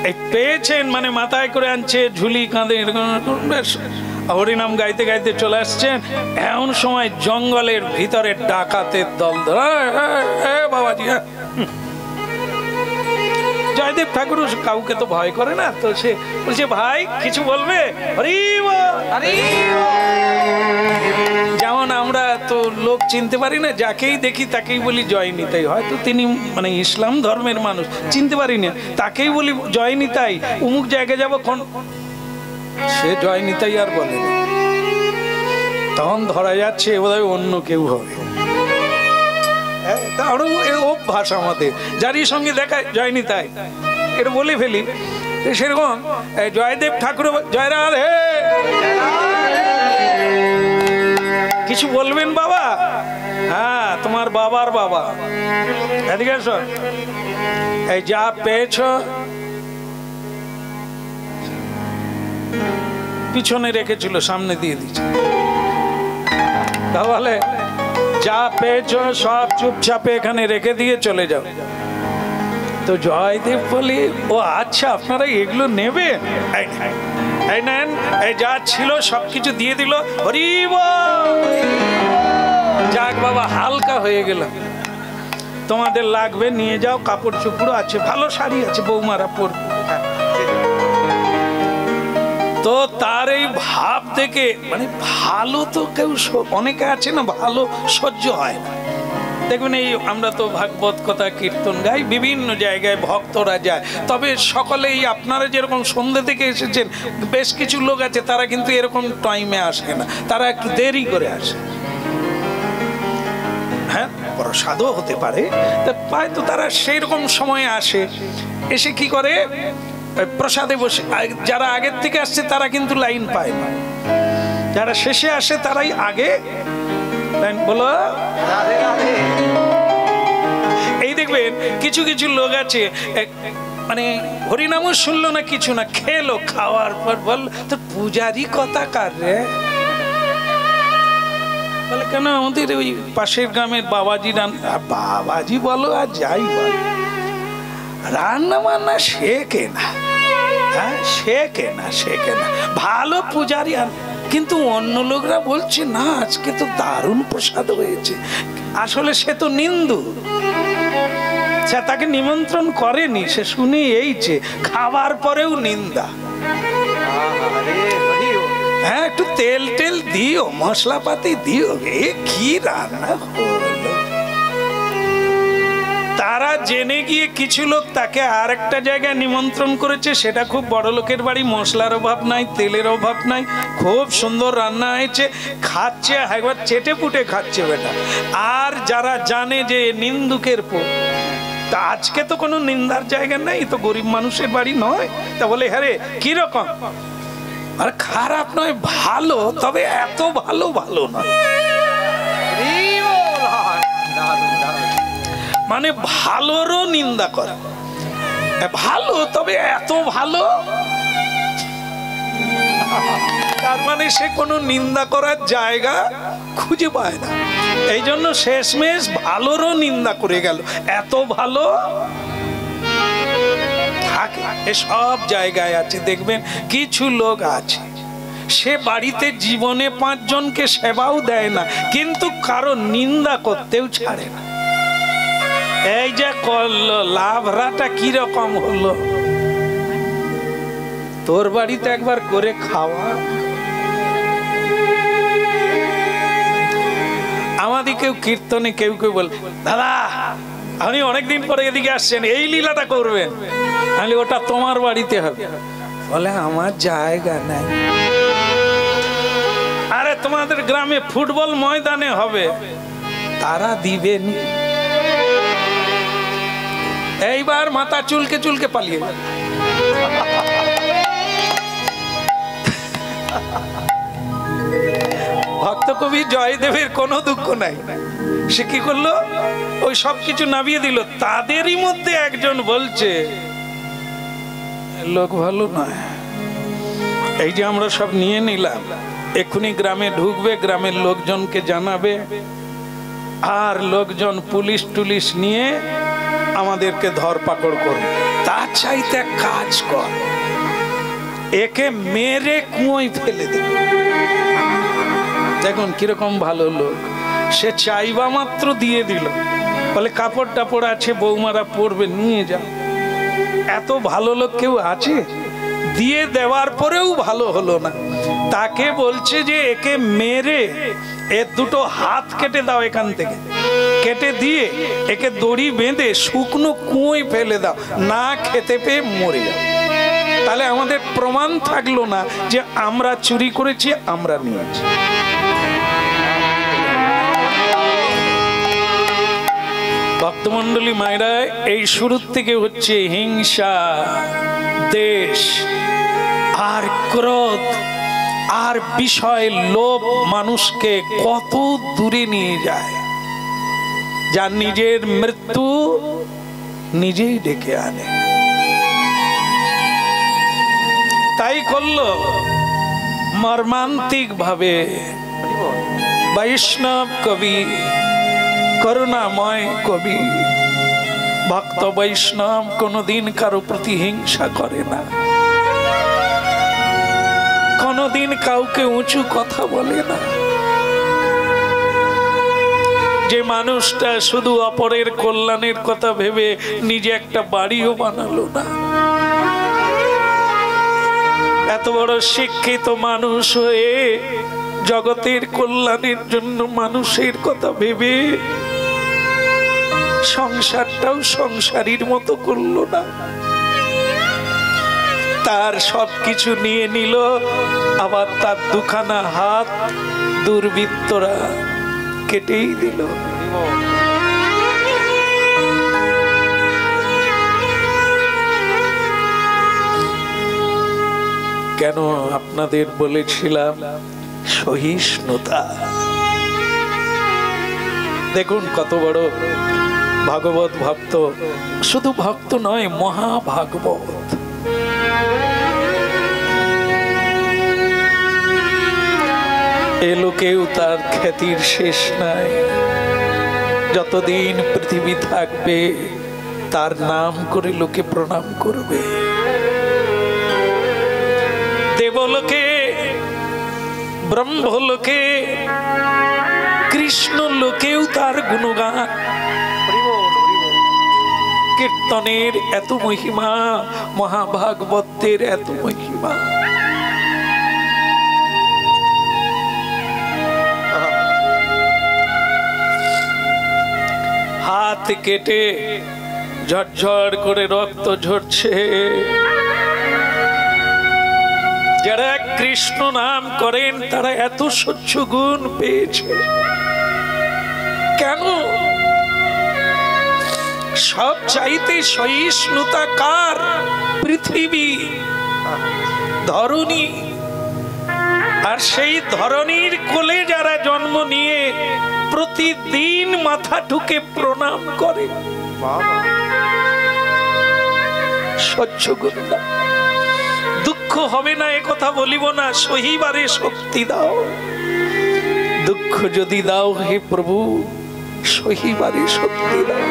এই পেয়েছেন মানে মাথায় করে আনছে, ঝুলি কাঁধে হরিনাম গাইতে গাইতে চলে আসছেন। এমন সময় জঙ্গলের ভিতরে ডাকাতের দল বাবাজি। জয়দেব ঠাকুর কাউকে তো ভয় করে না, তো সে বলছে ভাই কিছু বলবে? যেমন আমরা তো লোক চিনতে পারি না, যাকেই দেখি তাকেই বলি জয় নিতাই। হয়তো তিনি মানে ইসলাম ধর্মের মানুষ, চিনতে পারি না, তাকেই বলি জয় নিতাই। অমুক জায়গায় যাবো, সে জয় নিতাই আর বলে না, তখন ধরা যাচ্ছে বোধহয় অন্য কেউ হবে। অভ্যাস আমাদের, যারই সঙ্গে দেখা জয় নিতাই এটা বলে ফেলি। সেরকম জয়দেব ঠাকুর জয় রাধে, কিছু বলবেন বাবা? হ্যাঁ, তোমার বাবার বাবা, এদিকে এসো। এই যা পেয়েছ পিছনে রেখেছিল, সামনে দিয়ে দিচ্ছে। তাহলে যা পেয়েছ সব চুপচাপে এখানে রেখে দিয়ে চলে যাও। তো জয়দেব বলি, ও আচ্ছা আপনারা এগুলো নেবে, এই নেন, এই যা ছিল সবকিছু দিয়ে দিল। হরি বল, যাক বাবা হালকা হয়ে গেল। তোমাদের লাগবে নিয়ে যাও, কাপড় চোপড় আছে, ভালো শাড়ি আছে, বৌমারা পরবে। তো তার এই ভাব দেখে, মানে ভালো তো কেউ অনেকে আছে না ভালো সহ্য হয় না। দেখবেন এই আমরা তো ভাগবত কথা কীর্তন গাই, বিভিন্ন জায়গায় ভক্তরা যায়, তবে সকলেই আপনারা যেরকম সন্ধ্যে থেকে এসেছেন, বেশ কিছু লোক আছে তারা কিন্তু এরকম টাইমে আসে না, তারা একটু দেরি করে আসে। হ্যাঁ, প্রসাদও হতে পারে, হয়তো তারা সেই রকম সময়ে আসে, এসে কি করে প্রসাদে বসে। যারা আগের থেকে আসছে তারা কিন্তু লাইন পায় না, যারা শেষে আসে তারাই আগে লাইন। বলো এই দেখবেন কিছু কিছু লোক আছে মানে হরিনামও শুনলো না, কিছু না, খেলো, খাওয়ার পর বল তো পূজারি কথা কার রে? বলে কেন আমাদের ওই পাশের গ্রামের বাবাজি বাবাজি বলো আর যাই বল, রান্না বান্না শেখে না, হ্যাঁ শেখে না, ভালো পূজারি। কিন্তু অন্য লোকরা বলছে না আজকে তো দারুণ প্রসাদ হয়েছে। আসলে সে তো নিন্দু, সে তাকে নিমন্ত্রণ করেনি, সে শুনে এইছে, খাবার পরেও নিন্দা। হ্যাঁ, একটু তেল টেল দিও, মশলাপাতি দিও, এ কি রান্না হলো। তারা জেনে গিয়ে কিছু লোক তাকে আর একটা জায়গায় নিমন্ত্রণ করেছে, সেটা খুব বড় লোকের বাড়ি, মশলার অভাব নাই, তেলের অভাব নাই, খুব সুন্দর রান্না হয়েছে, খাচ্ছে, একবার চেটে পুটে খাচ্ছে বেটা। আর যারা জানে যে নিন্দুকের পো, তা আজকে তো কোনো নিন্দার জায়গা নেই, তো গরিব মানুষের বাড়ি নয়, তা বলে হ্যাঁ রে কিরকম, আর খারাপ নয়, ভালো, তবে এত ভালো ভালো নয়। মানে ভালোরও নিন্দা করে, ভালো তবে এত ভালো, তার মানে সে কোনো নিন্দা করার জায়গা খুঁজে পায় না। এই জন্য শেষমেশ ভালোরও নিন্দা করে গেল। এত ভালো থাকে, সব জায়গায় আছে। দেখবেন কিছু লোক আছে, সে বাড়িতে জীবনে 5 জনকে সেবাও দেয় না, কিন্তু কারো নিন্দা করতেও ছাড়ে না। এই যে করলো, লাভরাটা কিরকম হলো, তোর বাড়িতে একবার করে খাওয়া। আমাদের কেউ কীর্তনে কেউ কেউ বল, দাদা আপনি অনেকদিন পরে এদিকে আসছেন, এই লীলাটা করবেন। তাহলে ওটা তোমার বাড়িতে হবে। বলে আমার জায়গা নাই। আরে তোমাদের গ্রামে ফুটবল ময়দানে হবে, তারা দিবেন। এইবার মাথা চুলকে চুলকে পালিয়ে গেল। ভক্ত কবি জয়দেবের কোনো দুঃখ নাই, সে কি করলো, ওই সব কিছু নামিয়ে দিল। তাদেরই মধ্যে একজন বলছে, লোক ভালো নয়, এই যে আমরা সব নিয়ে নিলাম, এক্ষুনি গ্রামে ঢুকবে, গ্রামের লোকজনকে জানাবে, আর লোকজন পুলিশ টুলিশ নিয়ে আমাদেরকে ধরপাকড় করবে। তার চাইতে কাজ কর, একে মেরে কুয়োয় ফেলে দেবে। দেখুন কিরকম ভালো লোক, সে চাইবা মাত্র দিয়ে দিল। বলে কাপড় টাপড় আছে, বৌমারা পরবে, নিয়ে যাও। এত ভালো লোক কেউ আছে? দিয়ে দেওয়ার পরেও ভালো হলো না, তাকে বলছে যে একে মেরে এর 2 হাত কেটে দাও, এখান থেকে কেটে দিয়ে একে দড়ি বেঁধে শুকনো কুয়োয় ফেলে দাও, না খেতে পেয়ে মরে যাও। তাহলে আমাদের প্রমাণ থাকলো না যে আমরা চুরি করেছি, আমরা নিয়েছি। ভক্তমন্ডলী মায়েরা, এই শুরুর থেকে হচ্ছে হিংসা, দেশ আর ক্রোধ আর বিষয় লোভ মানুষকে কত দূরে নিয়ে যায়, যার নিজের মৃত্যু নিজেই ডেকে আনে। তাই করলো মর্মান্তিক ভাবে বৈষ্ণব কবি, করুণাময় কবি। ভক্ত বৈষ্ণব কোনদিন কারো প্রতি হিংসা করে না, কোনদিন কাউকে উঁচু কথা বলে না। যে মানুষটা শুধু অপরের কল্যাণের কথা ভেবে নিজে একটা বাড়িও বানালো না, এত বড় শিক্ষিত মানুষ হয়ে জগতের কল্যাণের জন্য মানুষের কথা ভেবে সংসারটাও সংসারীর মতো করলো না, তার সবকিছু নিয়ে নিল, আবার তার 2খানা হাত দুর্বৃত্তরা কেটেই দিল। কেন আপনাদের বলেছিলাম সহিষ্ণুতা। দেখুন কত বড় ভাগবত ভক্ত, শুধু ভক্ত নয়, মহাভাগবত। এ লোকেও তার খ্যাতির শেষ নাই, যতদিন পৃথিবী থাকবে তার নাম করে লোকে প্রণাম করবে। দেবলোকে, ব্রহ্মলোকে, কৃষ্ণ লোকেও তার গুণগান। কীর্তনের এত মহিমা, মহাভাগবতের এত মহিমা। হাত কেটে ঝরঝর করে রক্ত ঝরছে, যারা কৃষ্ণ নাম করেন তারা এত সহ্য গুণ পেয়েছে। কেন? সব চাইতে সহিষ্ণুতা কার? পৃথিবী, ধরণী, আর সেই ধরনীর কোলে যারা জন্ম নিয়ে প্রতিদিন মাথা ঠুকে প্রণাম করে, সহ্য গুন্দা দুঃখ হবে না এ কথা বলিব না, সহিবারে শক্তি দাও। দুঃখ যদি দাও হে প্রভু, সহিবারে শক্তি দাও।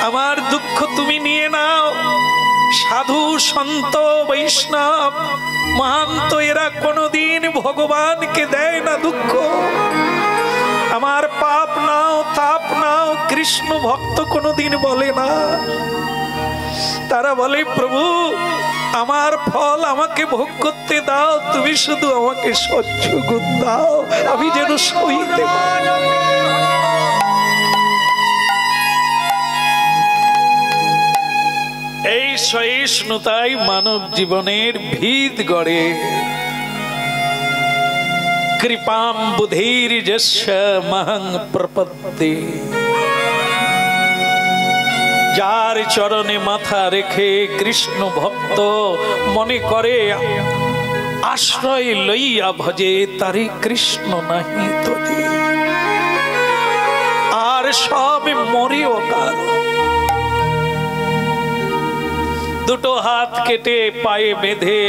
আমার দুঃখ তুমি নিয়ে নাও। সাধু সন্ত বৈষ্ণব মহান্ত এরা কোনদিন ভগবানকে দেয় না দুঃখ। আমার পাপ নাও তাপ নাও, কৃষ্ণ ভক্ত কোনদিন বলে না। তারা বলে প্রভু আমার ফল আমাকে ভোগ করতে দাও, তুমি শুধু আমাকে সহ্য গুণ দাও, আমি যেন সইতে পারি। এই সহিষ্ণুতাই মানব জীবনের ভিত গড়ে। কৃপাম বুধির যস্য মহং প্রপদ্যে। যার চরণে মাথা রেখে কৃষ্ণ ভক্ত মনে করে আশ্রয় লইয়া ভজে, তারে কৃষ্ণ নাহি তোজে। আর সব মরে অকাল। দুটো হাত কেটে পায়ে বেঁধে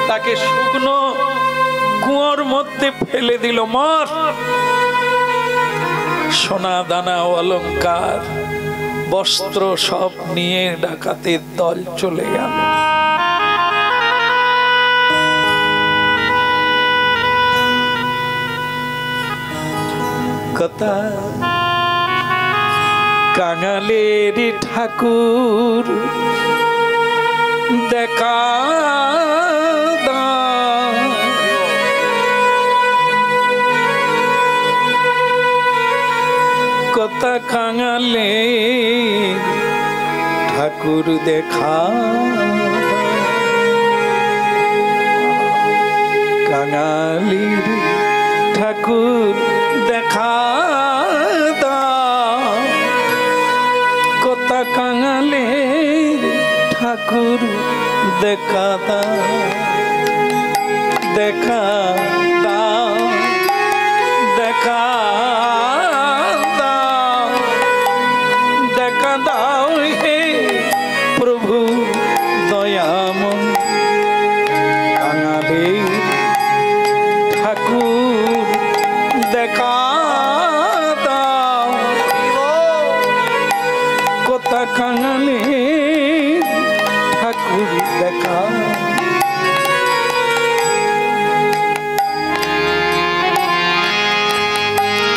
তাকে শুকনো কুয়োর মধ্যে ফেলে দিল, মর। সোনা দানা অলংকার বস্ত্র সব নিয়ে ডাকাতের দল চলে গেল। কথা কাঙালের ঠাকুর দেখা কথা কাঙালে ঠাকুর দেখা, কাঙালির ঠাকুর দেখা দাও। কথা কাঙালে ঠাকুর দেখা দাও, দেখা দাও, দেখা দাও, দেখা দাও হে প্রভু দয়াময়। কাঙালের ঠাকুর দেখা দাও, কথা কাঙালের ঠাকুর দেখা।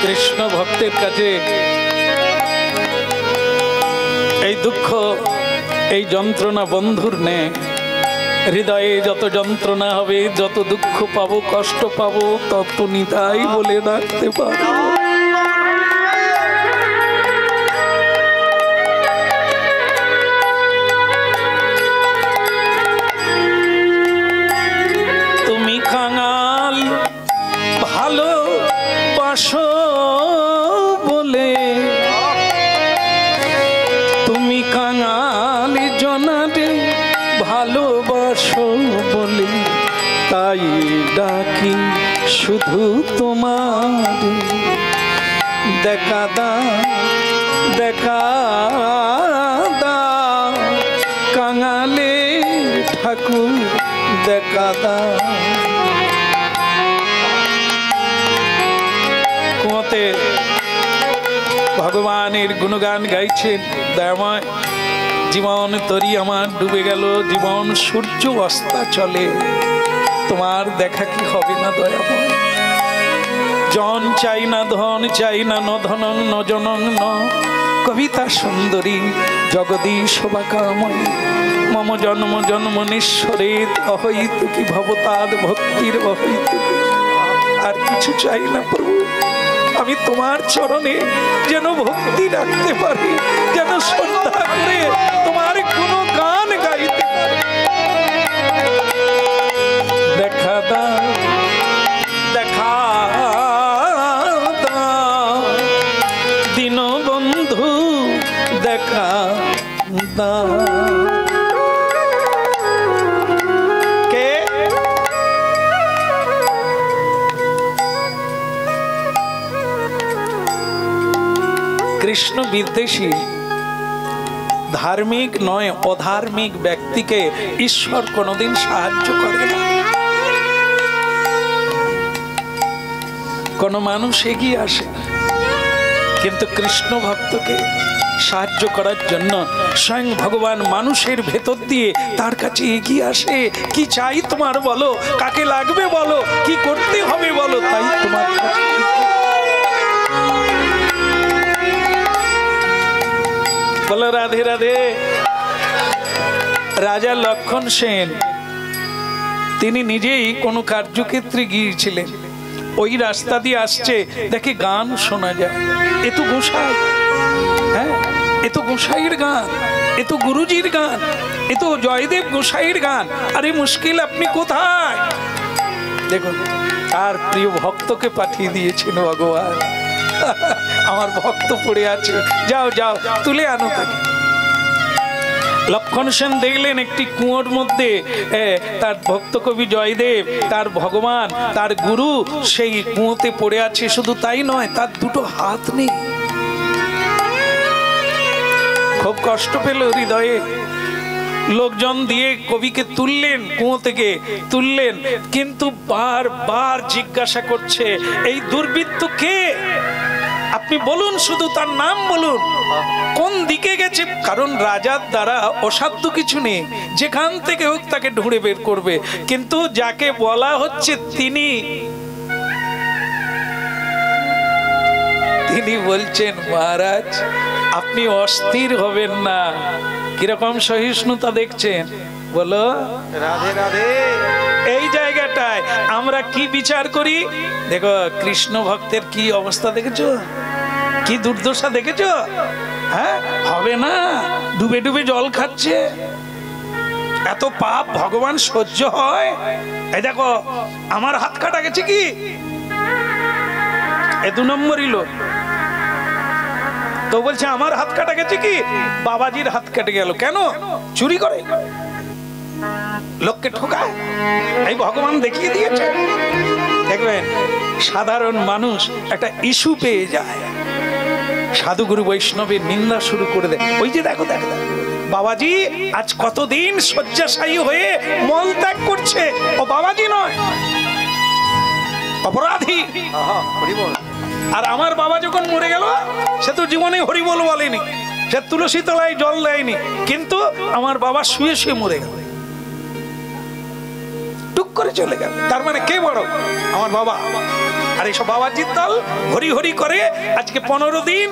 কৃষ্ণ ভক্তের কাছে এই দুঃখ এই যন্ত্রণা বন্ধুর নে। হৃদয়ে যত যন্ত্রণা হবে, যত দুঃখ পাবো কষ্ট পাবো, তত নিতাই বলে ডাকতে পারবো। তুমি কাঙাল ভালো বাসো বলে, তুমি কাঙাল জনারে ভালোবাসো বলে, তাই ডাকি শুধু তোমার। দেখা দাও, দেখা দাও, কাঙালে ঠাকুর দেখা দাও। কুয়োতে ভগবানের গুণগান গাইছেন, দয়াময় জীবন তরি আমার ডুবে গেল, জীবন সূর্য অস্তা চলে, তোমার দেখা কি হবে না দয়াময়। জন চাই না ধন চাই না, ন ধনং ন জনং ন, কবিতা সুন্দরী জগদীশ শোভাকাময়ী। মম জন্ম জন্মনীশ্বরে অহৈতুকি ভবতাদ ভক্তির অহৈতুকি। আর কিছু চাই না প্রভু, আমি তোমার চরণে যেন ভক্তি রাখতে পারি, যেন শ্রদ্ধা করে তোমার কোনো গান গাইতে পারি। দেখা দাও, দেখা দাও দীনবন্ধু, দেখা দাও। কে কৃষ্ণ বিদ্বেষী ধার্মিক নয় অধার্মিক ব্যক্তিকে ঈশ্বর কোনোদিন সাহায্য করে না। কোন মানুষ এগিয়ে আসে কিন্তু কৃষ্ণ ভক্তকে সাহায্য করার জন্য স্বয়ং ভগবান মানুষের ভেতর দিয়ে তার কাছে এগিয়ে আসে। কি চাই তোমার বলো, কাকে লাগবে বলো, কি করতে হবে বলো, তাই তোমার বলো। রাধে রাধে। রাজা লক্ষণ সেন তিনি নিজেই কোনো কার্যক্ষেত্রে গিয়েছিলেন, ওই রাস্তা দিয়ে আসছে, দেখে গান শোনা যায়। এ তো গোসাই, হ্যাঁ এ তো গোসাইয়ের গান, এ তো গুরুজির গান, এ তো জয়দেব গোসাইয়ের গান। আরে মুশকিল, আপনি কোথায়? দেখুন তার প্রিয় ভক্তকে পাঠিয়ে দিয়েছেন ভগবান, আমার ভক্ত পড়ে আছে, যাও যাও তুলে আনো তাকে। লক্ষণ সেন দেখলেন একটি কুয়োর মধ্যে তার ভক্ত কবি জয়দেব, তার ভগবান, তার গুরু সেই কুয়োতে পড়ে আছে। শুধু তাই নয়, তার দুটো হাত নেই। খুব কষ্ট পেল হৃদয়ে। লোকজন দিয়ে কবিকে তুললেন, কুয়ো থেকে তুললেন, কিন্তু বারবার জিজ্ঞাসা করছে এই দুর্বৃত্ত কে, আপনি বলুন, শুধু তার নাম বলুন, কোন দিকে গেছে। কারণ রাজার দ্বারা অসাধ্য কিছু নেই, যেখান থেকে হোক তাকে ঢুঁড়ে বের করবে। কিন্তু যাকে বলা হচ্ছে তিনি বলছেন মহারাজ আপনি অস্থির হবেন না। কিরকম সহিষ্ণুতা দেখছেন বলো। রাধে রাধে। এই জায়গাটায় আমরা কি বিচার করি, দেখো কৃষ্ণ ভক্তের কি অবস্থা দেখেছো, কি দুর্দশা দেখেছো। হ্যাঁ হবে না, ডুবে ডুবে জল খাচ্ছে। এত পাপ ভগবান সহ্য হয়? এই দেখো আমার হাত কাটা গেছে, কি এ 2 নম্বরই লোক। তো বলছে আমার হাত কাটা গেছে, কি বাবাজির হাত কেটে গেল। কেন? চুরি করে, লোককে ঠকায়। এই ভগবান দেখিয়ে দিয়েছে। দেখবেন সাধারণ মানুষ একটা ইস্যু পেয়ে যায়, সাধুগুরু বৈষ্ণবের নিন্দা শুরু করে দেয়। ওই যে দেখো দেখো বাবাজি আজ কতদিন শয্যাশায়ী হয়ে মল ত্যাগ করছে, ও বাবাজি নয়, অপরাধী। আর আমার বাবা যখন মরে গেল, সে তো জীবনে হরিবোল বলেনি, সে তুলসী তলায় জল দেয়নি, কিন্তু আমার বাবা শুয়ে শুয়ে মরে গেল, টুক করে চলে গেল। তার মানে কে বড়? আমার বাবা। আর এইসব বাবাজির দল হরি হরি করে আজকে 15 দিন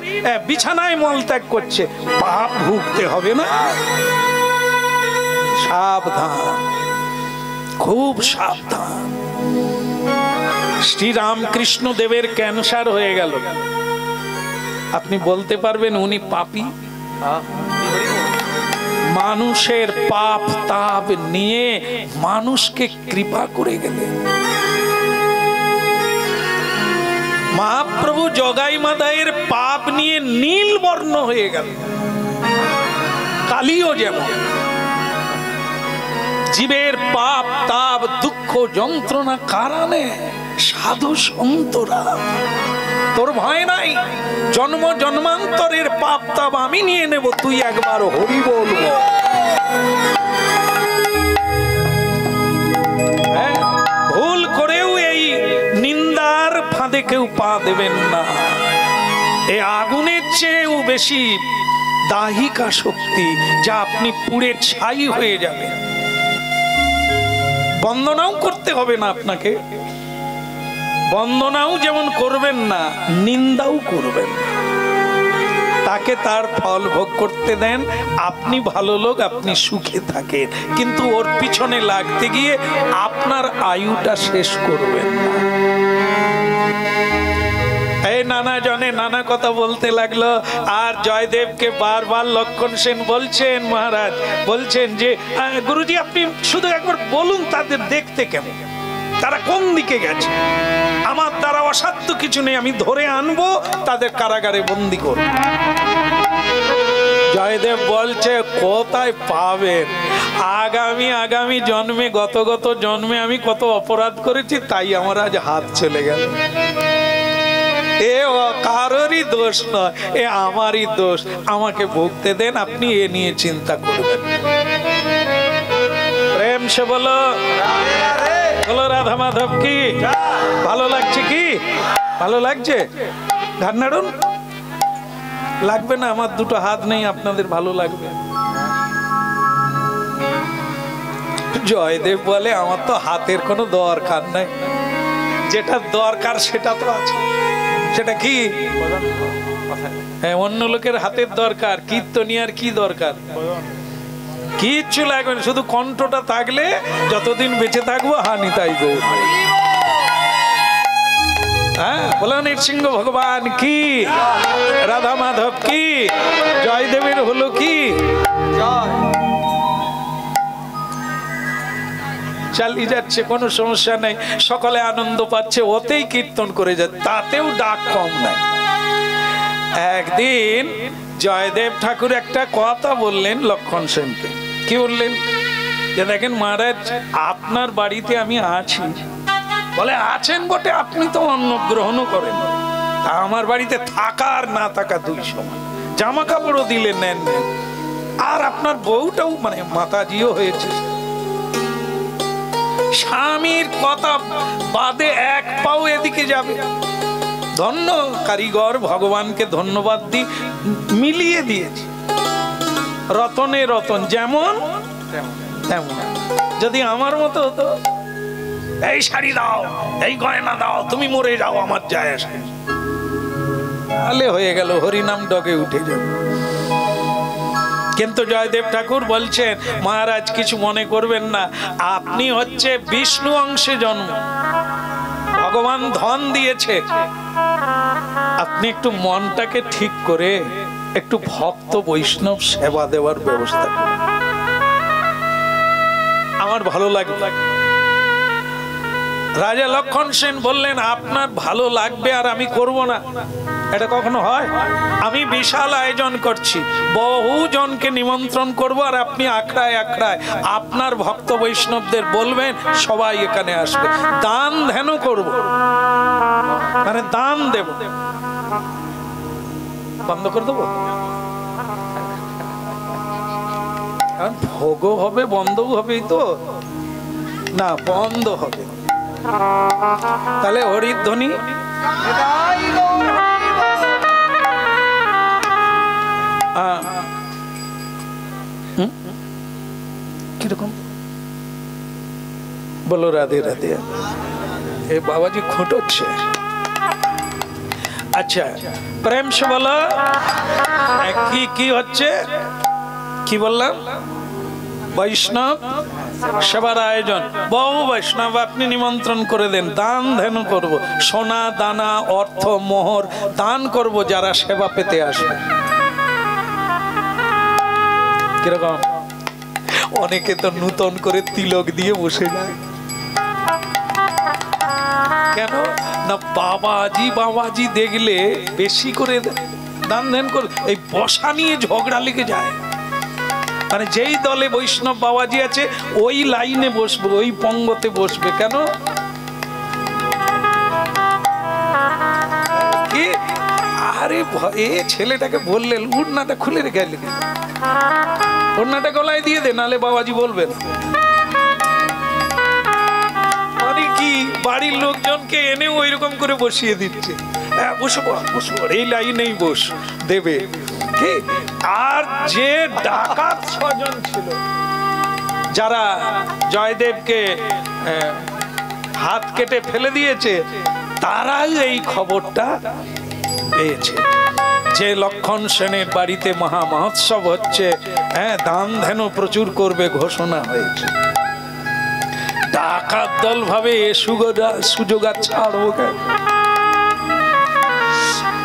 বিছানায় মল ত্যাগ করছে, পাপ ভুগতে হবে না? সাবধান, খুব সাবধান। শ্রী রামকৃষ্ণ দেবের ক্যান্সার হয়ে গেল, আপনি বলতে পারবেন উনি পাপী? মানুষের পাপ তাপ নিয়ে মানুষকে কৃপা করে গেলেন। মহাপ্রভু জগাই মাদায়ের পাপ নিয়ে নীল বর্ণ হয়ে গেল। কালিও যেমন জীবের পাপ তাপ দুঃখ যন্ত্রণা কারণে সাধু সন্তরা, তোর ভয় নাই, জন্ম জন্মান্তরের পাপ তাপ আমি নিয়ে নেব, তুই একবার হরি বলবো। ভুল করেও এই নিন্দার ফাঁদে কেউ পা দেবেন না। এ আগুনের চেয়েও বেশি দাহিকা শক্তি, যা আপনি পুড়ে ছাই হয়ে যাবে। বন্দনাও করতে হবে না আপনাকে, বন্দনাও যেমন করবেন না, নিন্দাও করবেন না। তাকে তার ফল ভোগ করতে দেন। আপনি ভালো লোক, আপনি সুখে থাকেন, কিন্তু ওর পিছনে লাগতে গিয়ে আপনার আয়ুটা শেষ করবেন না। এই নানা জনে নানা কথা বলতে লাগলো। আর জয়দেবকে বারবার লক্ষণ সেন বলছেন, মহারাজ বলছেন যে গুরুজি আপনি শুধু একবার বলুন তাদের দেখতে কেমন, তারা কোন দিকে গেছে। আমার দ্বারা অসাধ্য কিছু নেই, আমি ধরে আনবো, তাদের কারাগারে বন্দী করব। জয়দেব বলছে কোথায় পাবেন, আগামী জন্মে গত জন্মে আমি কত অপরাধ করেছি, তাই আমার আজ হাত চলে গেল। এ কারোরই দোষ নয়, এ আমারই দোষ। আমাকে ভুগতে দেন, আপনি এ নিয়ে চিন্তা করবেন। প্রেম সে বলো, বলো রাধা মাধব কি। ভালো লাগছে কি? ভালো লাগছে? ঘাড় নাড়ুন। লাগবে না, আমার দুটো হাত নেই, আপনাদের ভালো লাগবে। জয়দেব বলে আমার তো হাতের কোনো দরকার নাই, যেটা দরকার সেটা তো আছে। সেটা কি? হ্যাঁ, অন্য লোকের হাতের দরকার, কীর্তনিয়ার কি দরকার? কিচ্ছু লাগবে না, শুধু কণ্ঠটা থাকলে যতদিন বেঁচে থাকবো হানি তাই গো। হ্যাঁ, বলো নৃসিংহ ভগবান কি, রাধা মাধব কি, জয়দেবের হলো কি। চালিয়ে যাচ্ছে, কোনো সমস্যা নেই, সকলে আনন্দ পাচ্ছে, ওতেই কীর্তন করে যাচ্ছে, তাতেও ডাক কম নাই। একদিন জয়দেব ঠাকুর একটা কথা বললেন লক্ষণ সেনকে। কি বললেন? যে দেখেন মহারাজ, আপনার বাড়িতে আমি আছি। বলে আছেন বটে, আপনি তো অন্ন গ্রহণও করেন, তা আমার বাড়িতে থাকা আর না থাকা দুই সমান। জামা কাপড়ও দিলে নেন, আর আপনার বউটাও মানে মাতাজিও হয়েছে। স্বামীর কথা বাদে এক পাও এদিকে যাবে। ধন্য কারিগর, ভগবানকে ধন্যবাদ দিই, মিলিয়ে দিয়েছে। রতনে রতন, যেমন তেমন। যদি আমার মতো হতো, এই শাড়ি দাও, এই গয়না দাও, তুমি মরে যাও, আমার যায় আসে, তাহলে হয়ে গেল, হরিনাম ডগে উঠে যাবে। কিন্তু জয়দেব ঠাকুর বলছেন, মহারাজ কিছু মনে করবেন না, আপনি হচ্ছে বিষ্ণু অংশে জন্ম, ভগবান ধন দিয়েছে, আপনি একটু মনটাকে ঠিক করে একটু ভক্ত বৈষ্ণব সেবা দেওয়ার ব্যবস্থা করুন, আমার ভালো লাগবে। রাজা লক্ষণ সেন বললেন, আপনার ভালো লাগবে আর আমি করব না, এটা কখনো হয়? আমি বিশাল আয়োজন করছি, বহু জনকে নিমন্ত্রণ করব, আর আপনি আখড়ায় আখড়ায় আপনার ভক্ত বৈষ্ণবদের বলবেন সবাই এখানে আসবে, দান ধ্যান করব, মানে দান দেব। বন্ধ করে দেবো? ভোগও হবে, বন্ধও হবে, তো না বন্ধ হবে। তাহলে হরিধ্বনি কিরকম বলো? রাধে রাধে। এ বাবাজি খুঁটোচ্ছে। আচ্ছা, প্রেম সে বলো কি কি হচ্ছে? কি বললাম? বৈষ্ণব সেবার আয়োজন, বহু বৈষ্ণব আপনি নিমন্ত্রণ করে দেন, দান ধ্যান করব, সোনা দানা অর্থ মোহর দান করব যারা সেবা পেতে আসবে। কিরকম? অনেকে তো নূতন করে তিলক দিয়ে বসে যায়, কেন না বাবাজি বাবাজি দেখলে বেশি করে দান ধ্যান করে, এই বসা নিয়ে ঝগড়া লেগে যায়। মানে যেই দলে বৈষ্ণব বাবাজি আছে ওই লাইনে বসবে, ওই পঙ্গতে বসবে। কেন? কি আরে এ ছেলেটাকে বললেন উড়নাটা খুলে রেখে এলি, উড়নাটা গলায় দিয়ে দে, নালে বাবাজি বলবেন। মানে কি বাড়ির লোকজনকে এনে ওই রকম করে বসিয়ে দিচ্ছে, বসবো বসবো, এই লাইনেই বস দেবে। আর যে ডাকাত ছজন ছিল যারা জয়দেবকে হাত কেটে ফেলে দিয়েছে, তারাই এই খবরটা পেয়েছে যে লক্ষণ সেনের বাড়িতে মহা মহোৎসব হচ্ছে, হ্যাঁ দান ধ্যান প্রচুর করবে ঘোষণা হয়েছে। ডাকাত দল ভাবে এ সুযোগ আর ছাড়বো কেন?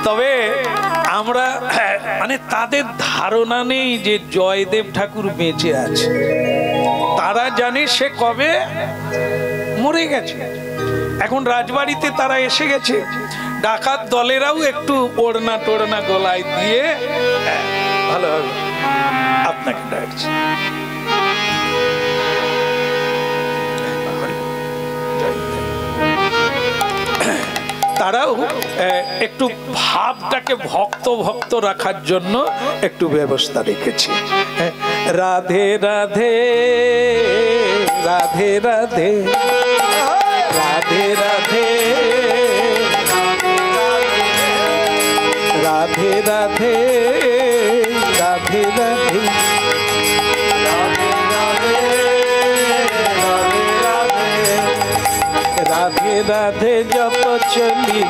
তবে আমরা মানে তাদের ধারণা নেই যে জয়দেব ঠাকুর বেঁচে আছে, তারা জানে সে কবে মরে গেছে। এখন রাজবাড়িতে তারা এসে গেছে, ডাকাত দলেরাও একটু ওড়না টোড়না গলায় দিয়ে ভালো হবে আপনাকে ডাকছে। তারাও একটু ভাবটাকে ভক্ত ভক্ত রাখার জন্য একটু ব্যবস্থা রেখেছি। রাধে রাধে রাধে রাধে রাধে রাধে রাধে রাধে রাধে রাধে राधे राधे जप चली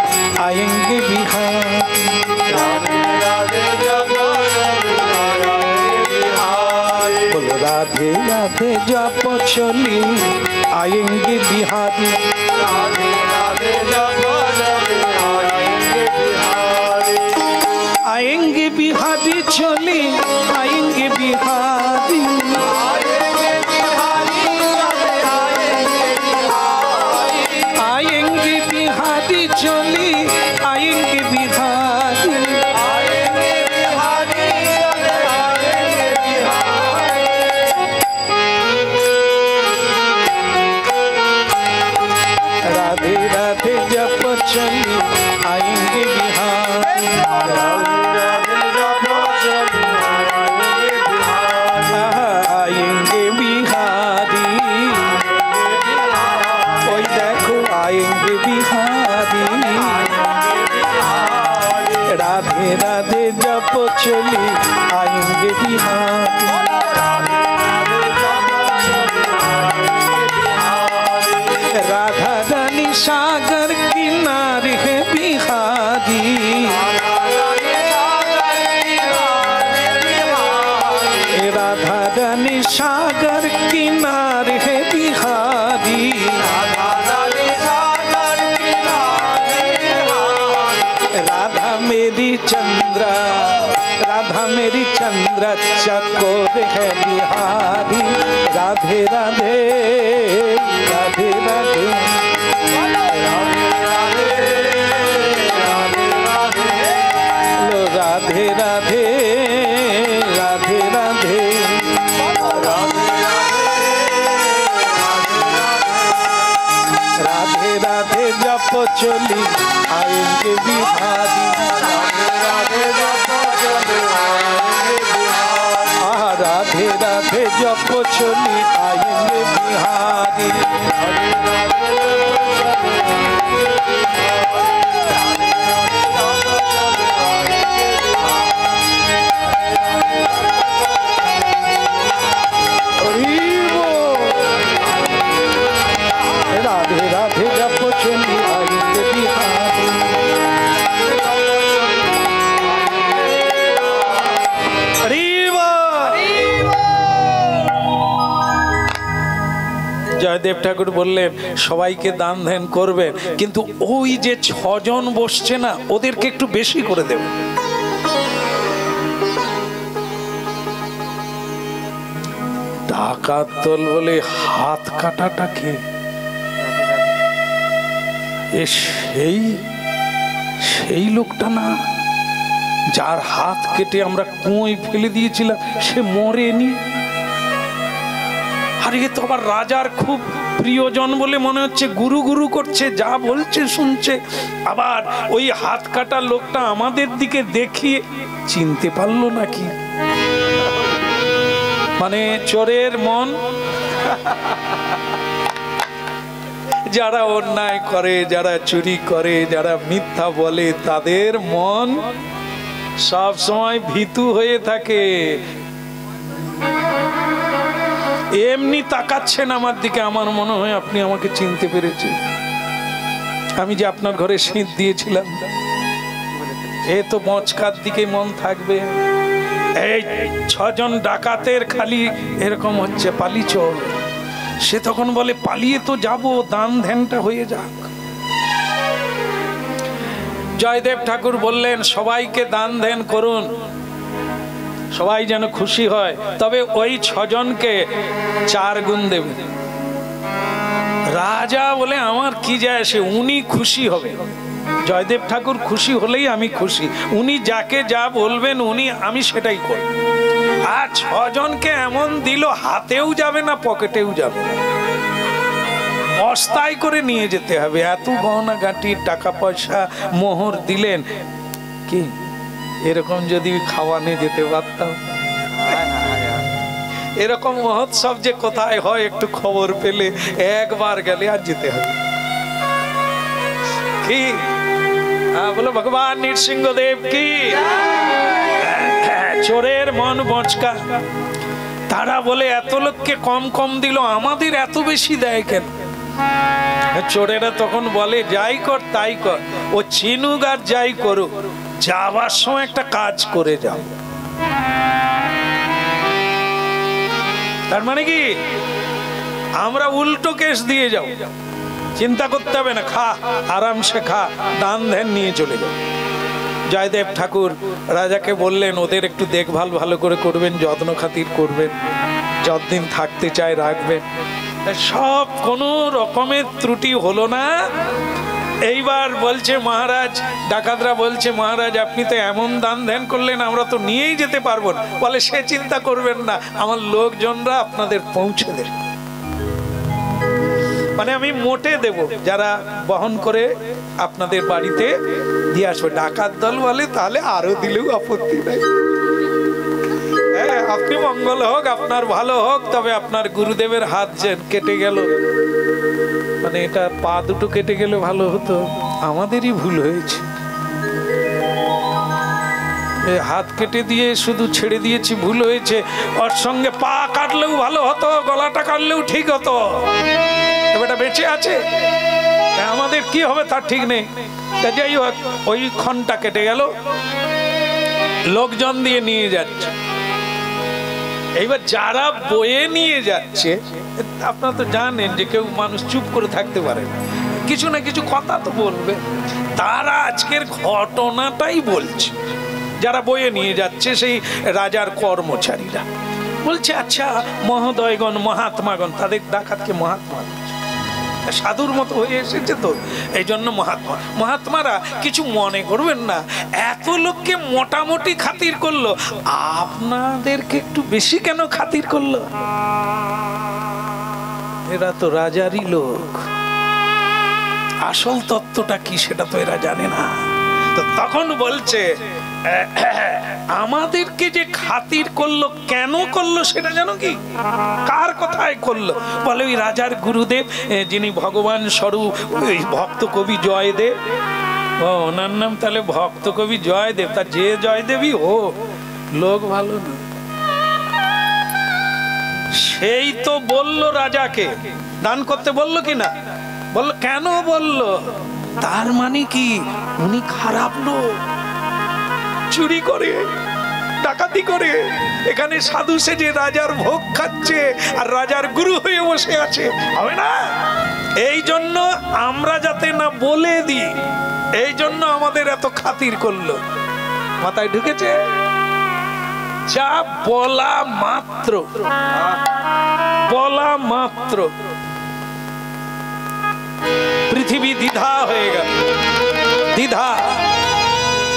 आएंगे बिहार। बोलो राधे राधे जप चली आएंगे बिहारी। आएंगे बिहारी चली आएंगे बिहारी। आएंगे बिहारी चली आएंगे बिहारी। राधे राधे जप चली आएंगे बिहारी। आएंगे बिहारी। ओई देखो आएंगे बिहारी। राधे राधे जप चली आएंगे बिहारी। राधा रानी सागर किनारे है बिहारी। राधा रानी सागर किनारे है बिहारी। राधा मेरी चंद्रा राधा मेरी चंद्रा चकोर है बिहारी। राधे राधे राधे राधे लो राधे राधे राधे राधे राधे राधे जप चली आएंगे बिहारी। राधे राधे जप चली आएंगे बिहारी। राधे राधे जप चली आएंगे बिहारी। জয়দেব ঠাকুর বললেন সবাইকে দান ধ্যান করবেন, কিন্তু ওই যে 6 জন বসছে না ওদেরকে একটু বেশি করে দেব। ডাকাত দল বলে হাত কাটাটাকে সেই লোকটা না যার হাত কেটে আমরা কুঁয়োয় ফেলে দিয়েছিলাম, সে মরেনি। আর এ তো আবার রাজার খুব প্রিয়জন বলে মনে হচ্ছে, গুরু গুরু করছে, যা বলছে শুনছে। আবার ওই হাত কাটা লোকটা আমাদের দিকে দেখিয়ে চিনতে পারলো নাকি, মানে চোরের মন। যারা অন্যায় করে, যারা চুরি করে, যারা মিথ্যা বলে, তাদের মন সব সময় ভীতু হয়ে থাকে। এমনি তাকাচ্ছেন আমার দিকে, আমার মনে হয় আপনি আমাকে চিনতে পেরেছেন। আমি যে আপনার ঘরে শীত দিয়েছিলাম, এ তো মচকার দিকে মন থাকবে। এই 6 জন ডাকাতের খালি এরকম হচ্ছে, পালি চল। সে তখন বলে পালিয়ে তো যাব, দান ধ্যানটা হয়ে যাক। জয়দেব ঠাকুর বললেন সবাইকে দান ধ্যান করুন, সবাই যেন খুশি হয়, তবে ওই 6 জনকে 4 গুণ দেবে। রাজা বলে আমার কি যায় আসে, উনি খুশি হবে। জয়দেব ঠাকুর খুশি হলেই আমি খুশি। উনি যাকে যা বলবেন আমি সেটাই করব। আর 6 জনকে এমন দিল, হাতেও যাবে না, পকেটেও যাবে না। বস্তায় করে নিয়ে যেতে হবে। এত গহনা গাঁটি টাকা পয়সা মোহর দিলেন, কি এরকম যদি খাওয়ানে যেতে পারতাম। এরকম মহোৎসব যে কোথায় হয় একটু খবর পেলে একবার গেলে আর যেতে হবে। কি বলো ভগবান নৃসিংহদেব কি। চোরের মন বচকা, তারা বলে এত লোককে কম কম দিল, আমাদের এত বেশি দেয় কেন? চোরেরা তখন বলে যাই কর তাই কর, ও চিনুক আর যাই করুক, যাবার সময় একটা কাজ করে যাও। তার মানে কি আমরা উল্টো কেস দিয়ে যাও, চিন্তা করতে হবে না, খা আরামসে খা, দান ধ্যান নিয়ে চলে যাও। জয়দেব ঠাকুর রাজাকে বললেন ওদের একটু দেখভাল ভালো করে করবেন, যত্ন খাতির করবেন, যতদিন থাকতে চায় রাখবেন। সব কোনো রকমের ত্রুটি হলো না। এইবার বলছে মহারাজ, ডাকাতরা বলছে মহারাজ আপনি তো এমন দান ধ্যান করলেন আমরা তো নিয়েই যেতে পারবো না। বলে সে চিন্তা করবেন না, আমার লোকজনরা আপনাদের পৌঁছে দেবে, মানে আমি মোটে দেব, যারা বহন করে আপনাদের বাড়িতে দিয়ে আসবে। ডাকাত দল বলে তাহলে আরো দিলেও আপত্তি নাই, হ্যাঁ আপনি মঙ্গল হোক, আপনার ভালো হোক, তবে আপনার গুরুদেবের হাত যে কেটে গেল, মানে এটা পা দুটো কেটে গেলে ভালো হতো, আমাদেরই ভুল হয়েছে। হাত কেটে দিয়ে শুধু ছেড়ে দিয়েছি, ভুল হয়েছে। ওর সঙ্গে পা কাটলেও ভালো হতো, গলাটা কাটলেও ঠিক হতো, এটা বেঁচে আছে, আমাদের কি হবে তার ঠিক নেই। যাই হোক ওই ক্ষণটা কেটে গেল, লোকজন দিয়ে নিয়ে যাচ্ছে। এইবার যারা বয়ে নিয়ে যাচ্ছে, আপনারা তো জানেন যে কেউ মানুষ চুপ করে থাকতে পারে না, কিছু না কিছু কথা তো বলবে। তারা আজকের ঘটনাটাই বলছে, যারা বয়ে নিয়ে যাচ্ছে সেই রাজার কর্মচারীরা বলছে আচ্ছা মহোদয়গণ মহাত্মাগণ, তাদের ডাকাতকে মহাত্মা সাধুর মতো হয়ে এসেছে তো এই জন্য মহাত্মা। মহাত্মারা কিছু মনে করবেন না, এত লোককে মোটামুটি খাতির করলো, আপনাদেরকে একটু বেশি কেন খাতির করলো? এরা তো রাজারই লোক, আসল তত্ত্বটা কি সেটা তো এরা জানে না। তো তখন বলছে আমাদেরকে যে খাতির করলো, কেন করলো সেটা জানো কি? কার কথায় করলো? বলে ওই রাজার গুরুদেব যিনি ভগবান স্বরূপ, ওই ভক্ত কবি জয়দেব, ওনার নাম তাহলে ভক্ত কবি জয়দেব। তা যে জয়দেবই ও লোক ভালো না, সেই তো বললো রাজাকে দান করতে, বললো কি না? বললো কেন বললো? তার মানে কি উনি খারাপ লোক, চুরি করে ডাকাতি করে এখানে সাধু সেজে রাজার ভোগ খাচ্ছে আর রাজার গুরু হয়ে বসে আছে, হবে না। এই জন্য আমরা যাতে না বলে দিই, এই জন্য আমাদের এত খাতির করলো। মাথায় ঢুকেছে? যা বলা মাত্র, বলা মাত্র পৃথিবী দ্বিধা হয়ে গেল, দ্বিধা,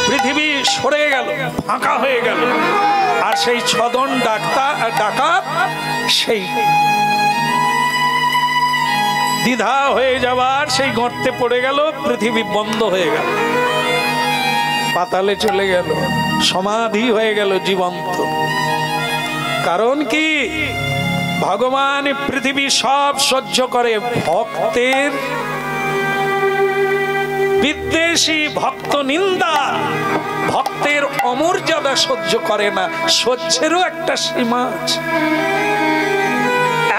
পৃথিবী সরে গেল, ফাঁকা হয়ে গেল। আর সেই ছদন ডাকাত সেই দ্বিধা হয়ে যাবার সেই গর্তে পড়ে গেল, পৃথিবী বন্ধ হয়ে গেল, পাতালে চলে গেল, সমাধি হয়ে গেল জীবন্ত। কারণ কি? ভগবান পৃথিবী সব সহ্য করে, ভক্তের বিদ্বেষী, ভক্ত নিন্দা, ভক্তের অমর্যাদা সহ্য করে না। সহ্যেরও একটা সীমা আছে।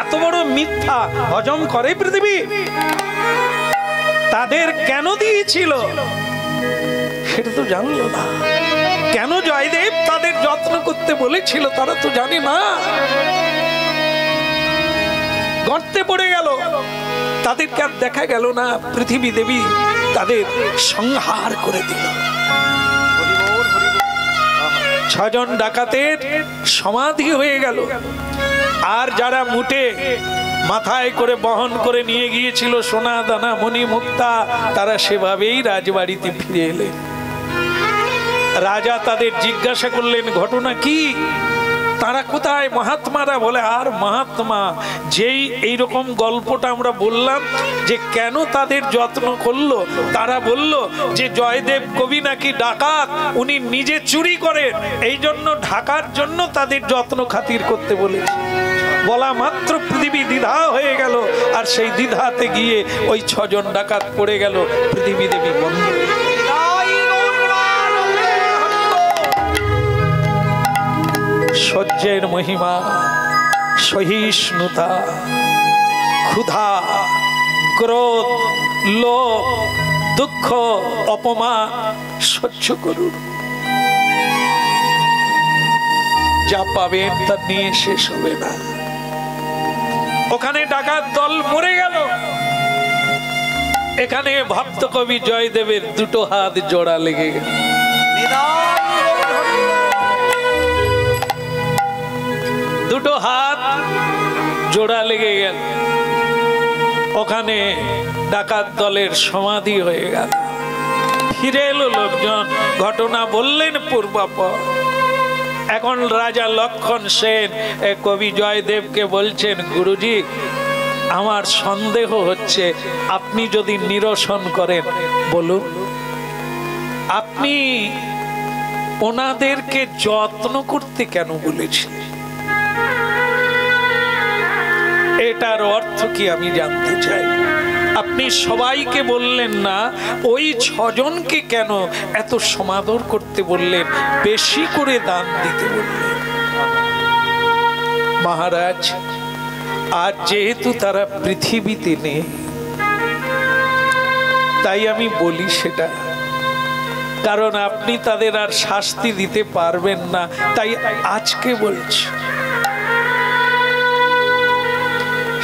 এত বড় মিথ্যা হজম করে পৃথিবী? তাদের কেন দিয়েছিল সেটা তো জানলো না। কেন জয়দেব তাদের যত্ন করতে বলেছিল তারা তো জানে না। গর্তে পড়ে গেল, তাদেরকে আর দেখা গেল না। পৃথিবী দেবী তাদের সংহার করে দিল। ছজন ডাকাতের সমাধি হয়ে গেল। আর যারা মুটে মাথায় করে বহন করে নিয়ে গিয়েছিল সোনা দানা মণি মুক্তা, তারা সেভাবেই রাজবাড়িতে ফিরে এলেন। রাজা তাদের জিজ্ঞাসা করলেন ঘটনা কি? তারা কোথায় মহাত্মারা? বলে আর মহাত্মা যেই এইরকম গল্পটা আমরা বললাম যে কেন তাদের যত্ন করলো, তারা বলল যে জয়দেব কবি নাকি ডাকাত, উনি নিজে চুরি করেন, এই জন্য ঢাকার জন্য তাদের যত্ন খাতির করতে বলেছে। বলা মাত্র পৃথিবী দ্বিধা হয়ে গেল, আর সেই দ্বিধাতে গিয়ে ওই 6 জন ডাকাত পড়ে গেল, পৃথিবী দেবী বন্ধ। সহ্যের মহিমা, সহিষ্ণুতা, ক্ষুধা, ক্রোধ, লোভ, দুঃখ, অপমান সহ্য করুন। যা পাবেন তা নিয়ে শেষ হবে না। ওখানে ডাকাত দল মরে গেল, এখানে ভক্ত কবি জয়দেবের 2 হাত জোড়া লেগে গেল। 2 হাত জোড়া লেগে গেল, ওখানে ডাকাত দলের সমাধি হয়ে গেল। ফিরে এলো লোকজন, ঘটনা বললেন পূর্বাপর। এখন রাজা লক্ষণ সেন কবি জয়দেবকে বলছেন, গুরুজি আমার সন্দেহ হচ্ছে, আপনি যদি নিরসন করেন বলুন, আপনি ওনাদেরকে যত্ন করতে কেন বলেছেন? এটার অর্থ কি আমি জানতে চাই। আপনি সবাইকে বললেন না, ওই 6 জনকে কেন এত সমাদর করতে বললেন, বেশি করে দান দিতে বললেন? মহারাজ, আজ যেহেতু তারা পৃথিবীতে নেই, তাই আমি বলি সেটা, কারণ আপনি তাদের আর শাস্তি দিতে পারবেন না, তাই আজকে বলছি।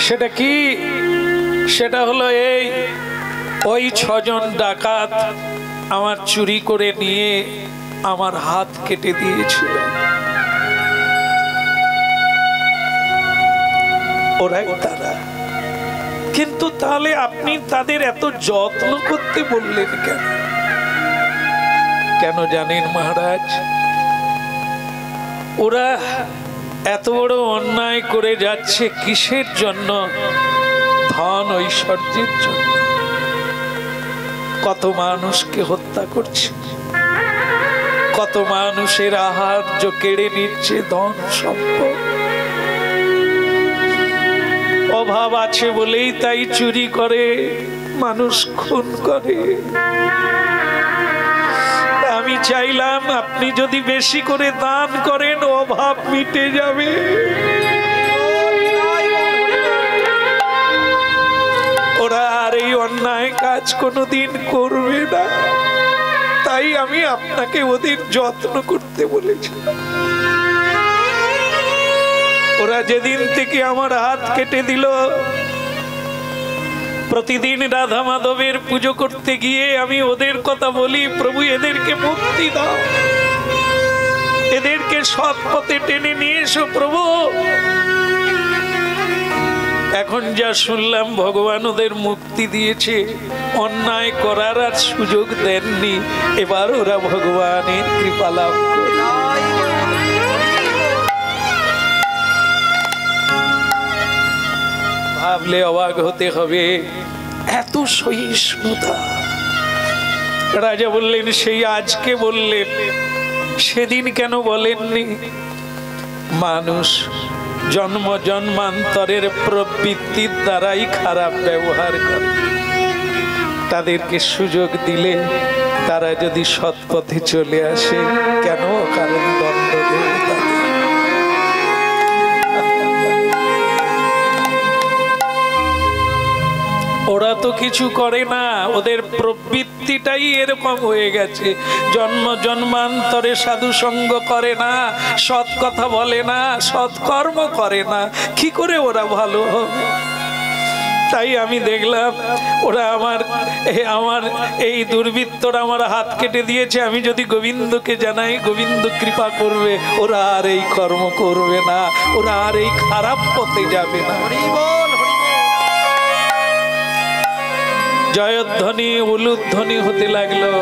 সেটা কি? সেটা হলো এই, ওই 6 জন ডাকাত আমার চুরি করে নিয়ে আমার হাত কেটে দিয়েছিল, ওরাই তারা। কিন্তু তাহলে আপনি তাদের এত যত্ন করতে বললেন কেন? কেন জানেন মহারাজ? ওরা এত বড় অন্যায় করে যাচ্ছে কিসের জন্য? ধন ঐশ্বর্যের জন্য। কত মানুষকে হত্যা করছে, কত মানুষের আহার্য কেড়ে নিচ্ছে, ধন সম্পদ। অভাব আছে বলেই তাই চুরি করে, মানুষ খুন করে। আমি চাইলাম আপনি যদি বেশি করে দান করেন, অভাব মিটে যাবে। ওরা আর এই অন্যায় কাজ কোনোদিন করবে না, তাই আমি আপনাকে ওদের যত্ন করতে বলেছি। ওরা যেদিন থেকে আমার হাত কেটে দিল, প্রতিদিন রাধা মাধবের পুজো করতে গিয়ে আমি ওদের কথা বলি, প্রভু এদেরকে মুক্তি দাও, এদেরকে সৎ পথে টেনে নিয়ে এসো প্রভু। এখন যা শুনলাম ভগবান ওদের মুক্তি দিয়েছে, অন্যায় করার আর সুযোগ দেননি, এবার ওরা ভগবানের কৃপা লাভ করে। ভাবলে অবাক হতে হবে, এত সহিষ্ণুতা। রাজা বললেন, সেই আজকে বললেন, সেদিন কেন বলেননি? মানুষ জন্ম জন্মান্তরের প্রবৃত্তির দ্বারাই খারাপ ব্যবহার করে, তাদেরকে সুযোগ দিলে তারা যদি সৎ পথে চলে আসে, কেন কারণ দণ্ড দেবে তাদের? ওরা তো কিছু করে না, ওদের প্রবৃত্তিটাই এরকম হয়ে গেছে। জন্ম জন্মান্তরে সাধু সঙ্গ করে না, সৎ কথা বলে না, সৎকর্ম করে না, কি করে ওরা ভালো হবে? তাই আমি দেখলাম ওরা আমার এই দুর্বৃত্তরা আমার হাত কেটে দিয়েছে, আমি যদি গোবিন্দকে জানাই, গোবিন্দ কৃপা করবে, ওরা আর এই কর্ম করবে না, ওরা আর এই খারাপ পথে যাবে না। জয়ধ্বনি উলুধ্বনি হতে লাগলো,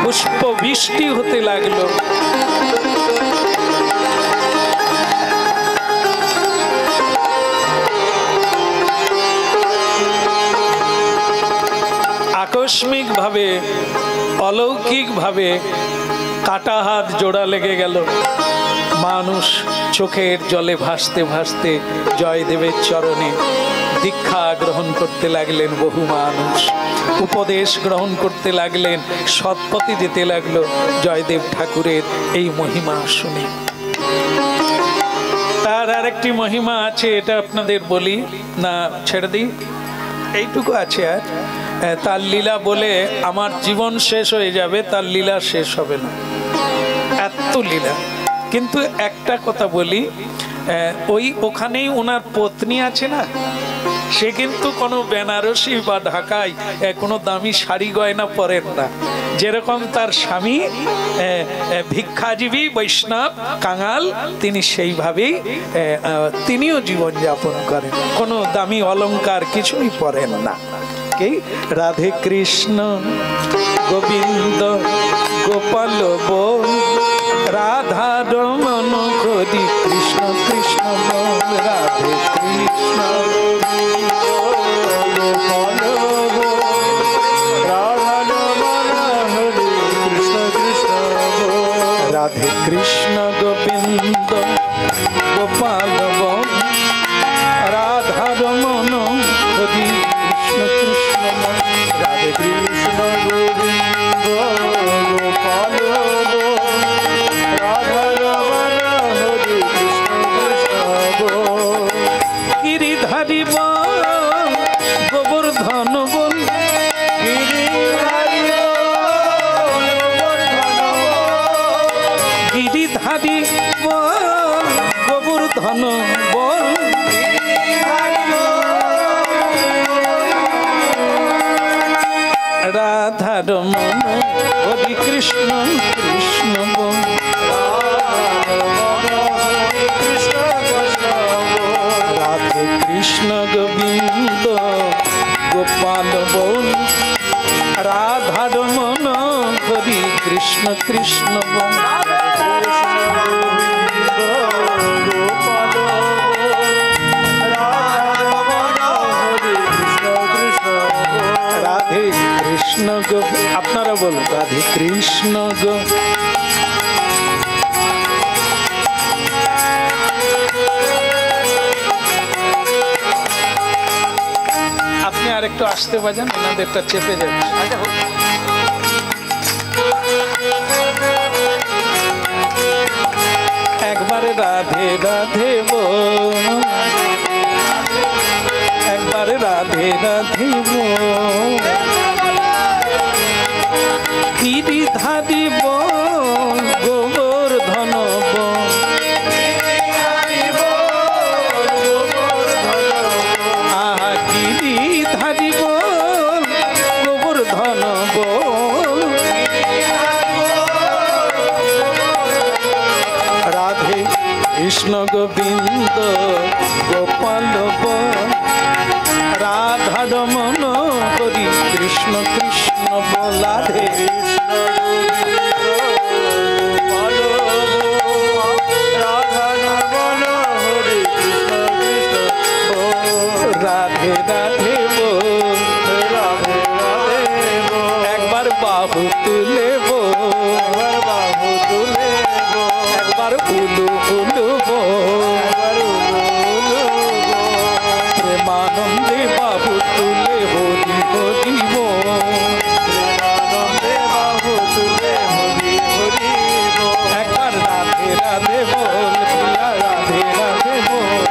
পুষ্প বৃষ্টি হতে লাগলো। আকস্মিক ভাবে অলৌকিক ভাবে কাটা হাত জোড়া লেগে গেল। মানুষ চোখের জলে ভাসতে ভাসতে জয়দেবের চরণে দীক্ষা গ্রহণ করতে লাগলেন। বহু মানুষ উপদেশ গ্রহণ করতে লাগলেন, সৎপথে যেতে লাগলো জয়দেব ঠাকুরের এই মহিমা শুনে। তার আরেকটি মহিমা আছে, এটা আপনাদের বলি না ছেড়ে দিই? এইটুকু আছে। আর তার লীলা বলে আমার জীবন শেষ হয়ে যাবে, তার লীলা শেষ হবে না, এত লীলা। কিন্তু একটা কথা বলি, ওখানেই ওনার পত্নী আছে না, সে কিন্তু কোনো বেনারসি বা ঢাকায় কোনো দামি শাড়ি গয়না পরেন না। যেরকম তার স্বামী ভিক্ষাজীবী বৈষ্ণব কাঙাল, তিনি সেইভাবেই তিনিও জীবনযাপন করেন, কোনো দামি অলংকার কিছুই পরেন না। কি রাধে কৃষ্ণ গোবিন্দ গোপাল বল, রাধা রমন হরি কৃষ্ণ কৃষ্ণ বল, রাধে কৃষ্ণ রাধে কৃষ্ণ গোবিন্দ গোপাল বল, রাধা রমন হরি কৃষ্ণ কৃষ্ণ বল, রাধে কৃষ্ণ গোবিন্দ গোপাল বল, রাধা রমন হরি কৃষ্ণ কৃষ্ণ বল। গিরিধারী বল গোবর্ধন বল, গিরিধারী বল গোবর্ধন বল, রাধা রমন হরি কৃষ্ণ কৃষ্ণ বল, রাধে কৃষ্ণ গোবিন্দ গোপাল বল, রাধা রমন হরি কৃষ্ণ কৃষ্ণ বল, রাধে কৃষ্ণ গো। আপনারা বলুন রাধে কৃষ্ণ গো। আপনি আর একটু আসতে বাজান, ওনাদেরটা চেপে যাবে। একবারে রাধে রাধে বল, একবারে রাধে রাধে বল, গিরিধারী বল গোবর্ধন বল, গিরিধারী বল গোবর্ধন বল, রাধে কৃষ্ণ গোবিন্দ গোপাল বল, রাধা রমন হরি কৃষ্ণ কৃষ্ণ বল, রাধে কৃষ্ণ রাধা রমন হরি কৃষ্ণ কৃষ্ণ রাধে রাধে বল, রাধে রাধে বল, একবার বাহু তুলে বল, বাহু তুলে বল, একবার উলু উলু বল, প্রেমানন্দে বাহু তুলে হরি হরি বল, প্রেমানন্দে বাহু তুলে হরি হরি বল, একবার রাধে রাধে বল, প্রিয়া রাধে রাধে বল,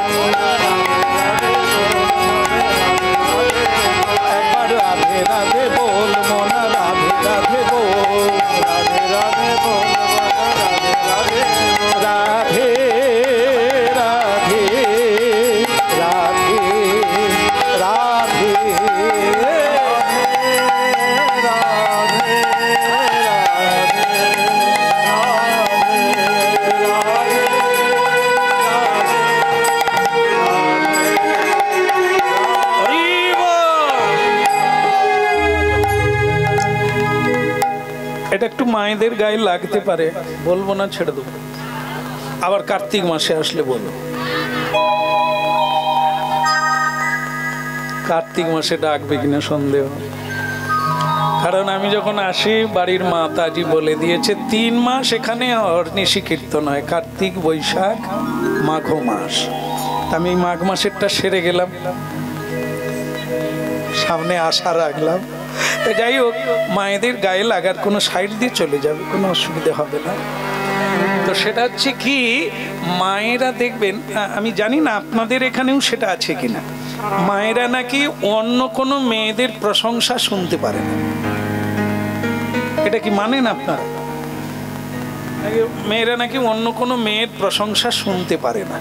একবার রাধে রাধে বল, মনা রাধে রাধে বল, রাধে রাধে বল, রাধে রাধে রাধে রাধে রাধে এটা একটু মায়েদের গায়ে লাগতে পারে, বলবো না, ছেড়ে দেবো। আবার কার্তিক মাসে আসলে বলবো। কার্তিক মাসে ডাকবে কিনা সন্দেহ। কারণ আমি যখন আসি বাড়ির মাতাজি বলে দিয়েছে 3 মাস এখানে অর্নিশি কীর্তন হয়, কার্তিক, বৈশাখ, মাঘ মাস। আমি মাঘ মাসেরটা সেরে গেলাম, সামনে আশা রাখলাম। যাই হোক, মায়েদের গায়ে লাগার কোনো সাইড দিয়ে চলে যাবে, কোনো অসুবিধা হবে না। তো সেটা হচ্ছে কি, মায়েরা দেখবেন, আমি জানি না আপনাদের এখানেও সেটা আছে কিনা, মায়েরা নাকি অন্য কোনো মেয়েদের প্রশংসা শুনতে পারে না। এটা কি মানেন আপনারা? মেয়েরা নাকি অন্য কোনো মেয়ের প্রশংসা শুনতে পারে না।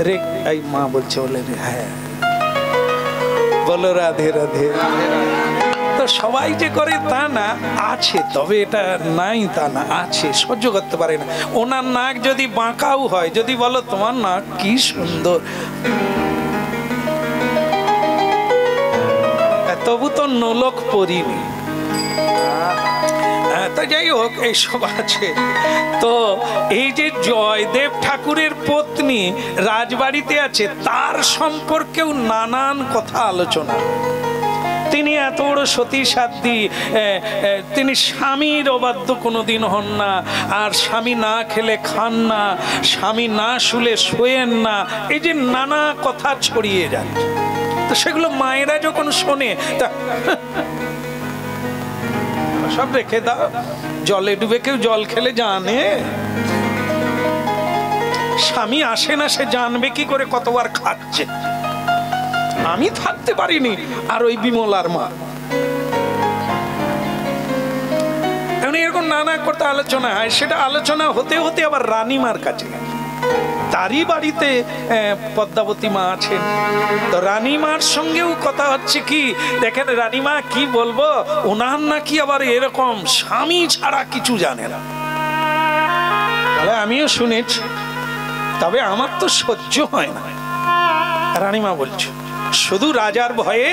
রে এই মা বলছে, বলে হ্যাঁ, বলো রাধে রাধে। তো সবাই যে করে তা না, আছে, তবে এটা নাই তা না, আছে, সহ্য করতে পারে না। ওনার নাক যদি বাঁকাও হয়, যদি বলো তোমার নাক কি সুন্দর, তবু তো নোলক পরিনি। তো যাই হোক, এইসব আছে। তো এই যে জয়দেব ঠাকুরের পত্নী রাজবাড়িতে আছে, তার সম্পর্কেও নানান কথা আলোচনা। তিনি এত বড় সতী সাধ্বী, তিনি স্বামীর অবাধ্য কোনোদিন হন না, আর স্বামী না খেলে খান না, স্বামী না শুলে শোয়েন না, এই যে নানা কথা ছড়িয়ে যায়। তো সেগুলো মায়েরা যখন শোনে, তা সব রেখে দাও, জলে ডুবে কেউ জল খেলে জানে? স্বামী আসে না, সে জানবে কি করে কতবার খাচ্ছে? আমি থাকতে পারিনি, আর ওই বিমলার মা। এরকম নানা করতে আলোচনা হয়, সেটা আলোচনা হতে হতে আবার রানীমার কাছে, তারই বাড়িতে পদ্মাবতী মা আছেন। তো রানীমার সঙ্গেও কথা হচ্ছে কি, দেখেন রানীমা কি বলবো, ওনার নাকি আবার এরকম স্বামী ছাড়া কিছু জানে না। তাহলে আমিও শুনেছি, তবে আমার তো সহ্য হয় না। রানীমা বলছে, শুধু রাজার ভয়ে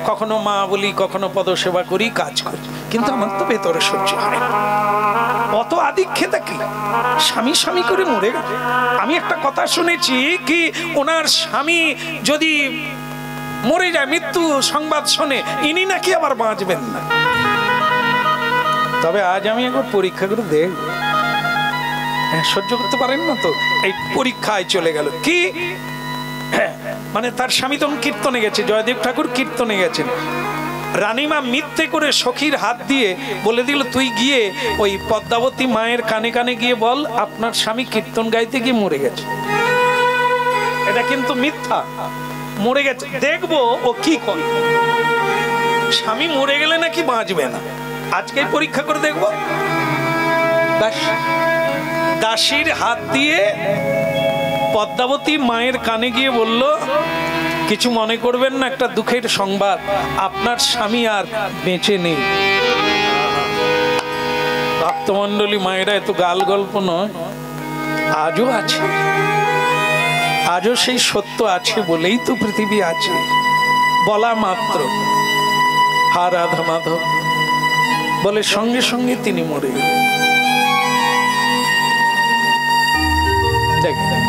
কখনো মা বলি, কখনো পদসেবা করি, কাজ করি, কিন্তু আমার তো ভেতরে সহ্য হয় না। অত আদিক্ষেতা কি, স্বামী স্বামী করে মরে গেল। আমি একটা কথা শুনেছি কি, ওনার স্বামী যদি মরে যায়, মৃত্যু সংবাদ শোনে, ইনি নাকি আবার বাঁচবেন না। তবে আজ আমি একবার পরীক্ষা করে দেখব। সহ্য করতে পারেন না তো, এই পরীক্ষায় চলে গেল কি, মানে তার স্বামী তখন কীর্তনে গেছে, জয়দেব ঠাকুর কীর্তনে গেছেন। রানীমা মিথ্যে করে সখীর হাত দিয়ে বলে দিল, তুই গিয়ে ওই পদ্মাবতী মায়ের কানে কানে গিয়ে বল, আপনার স্বামী কীর্তন গাইতে গিয়ে মরে গেছে। এটা কিন্তু মিথ্যা, মরে গেছে, দেখবো ও কি করে। স্বামী মরে গেলে নাকি বাঁচবে না, আজকেই পরীক্ষা করে দেখবো। দাসীর হাত দিয়ে পদ্মাবতী মায়ের কানে গিয়ে বলল, কিছু মনে করবেন না, একটা দুঃখের সংবাদ, আপনার স্বামী আর বেঁচে নেই। ভক্তমণ্ডলী মায়েরা এত গাল গল্প নয়, আজও আছে, আজও সেই সত্য আছে বলেই তো পৃথিবী আছে। বলা মাত্র হা রাধা মাধব বলে, সঙ্গে সঙ্গে তিনি মরে গেলেন। দেখেন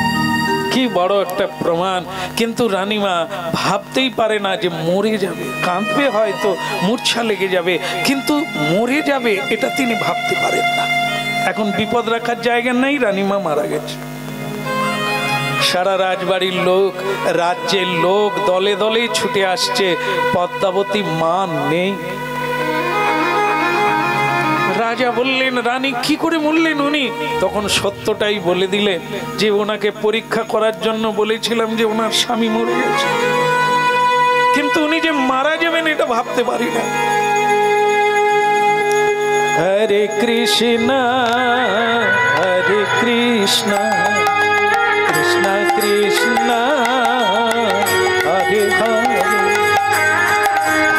কি বড় একটা প্রমাণ। কিন্তু রানীমা ভাবতেই পারে না যে মরে যাবে, কাঁদবে, হয়তো মূর্ছা লেগে যাবে, কিন্তু মরে যাবে এটা তিনি ভাবতে পারেন না। এখন বিপদ রাখার জায়গা নেই, রানীমা মারা গেছে। সারা রাজবাড়ির লোক, রাজ্যের লোক দলে দলে ছুটে আসছে, পদ্মাবতী মা নেই। রাজা বললেন, রানী কি করে মরলেন উনি? তখন সত্যটাই বলে দিলেন যে ওনাকে পরীক্ষা করার জন্য বলেছিলাম যে ওনার স্বামী মরে গেছে, কিন্তু উনি যে মারা যাবেন এটা ভাবতে পারি না। হরে কৃষ্ণ হরে কৃষ্ণ কৃষ্ণ কৃষ্ণ হরে হরে,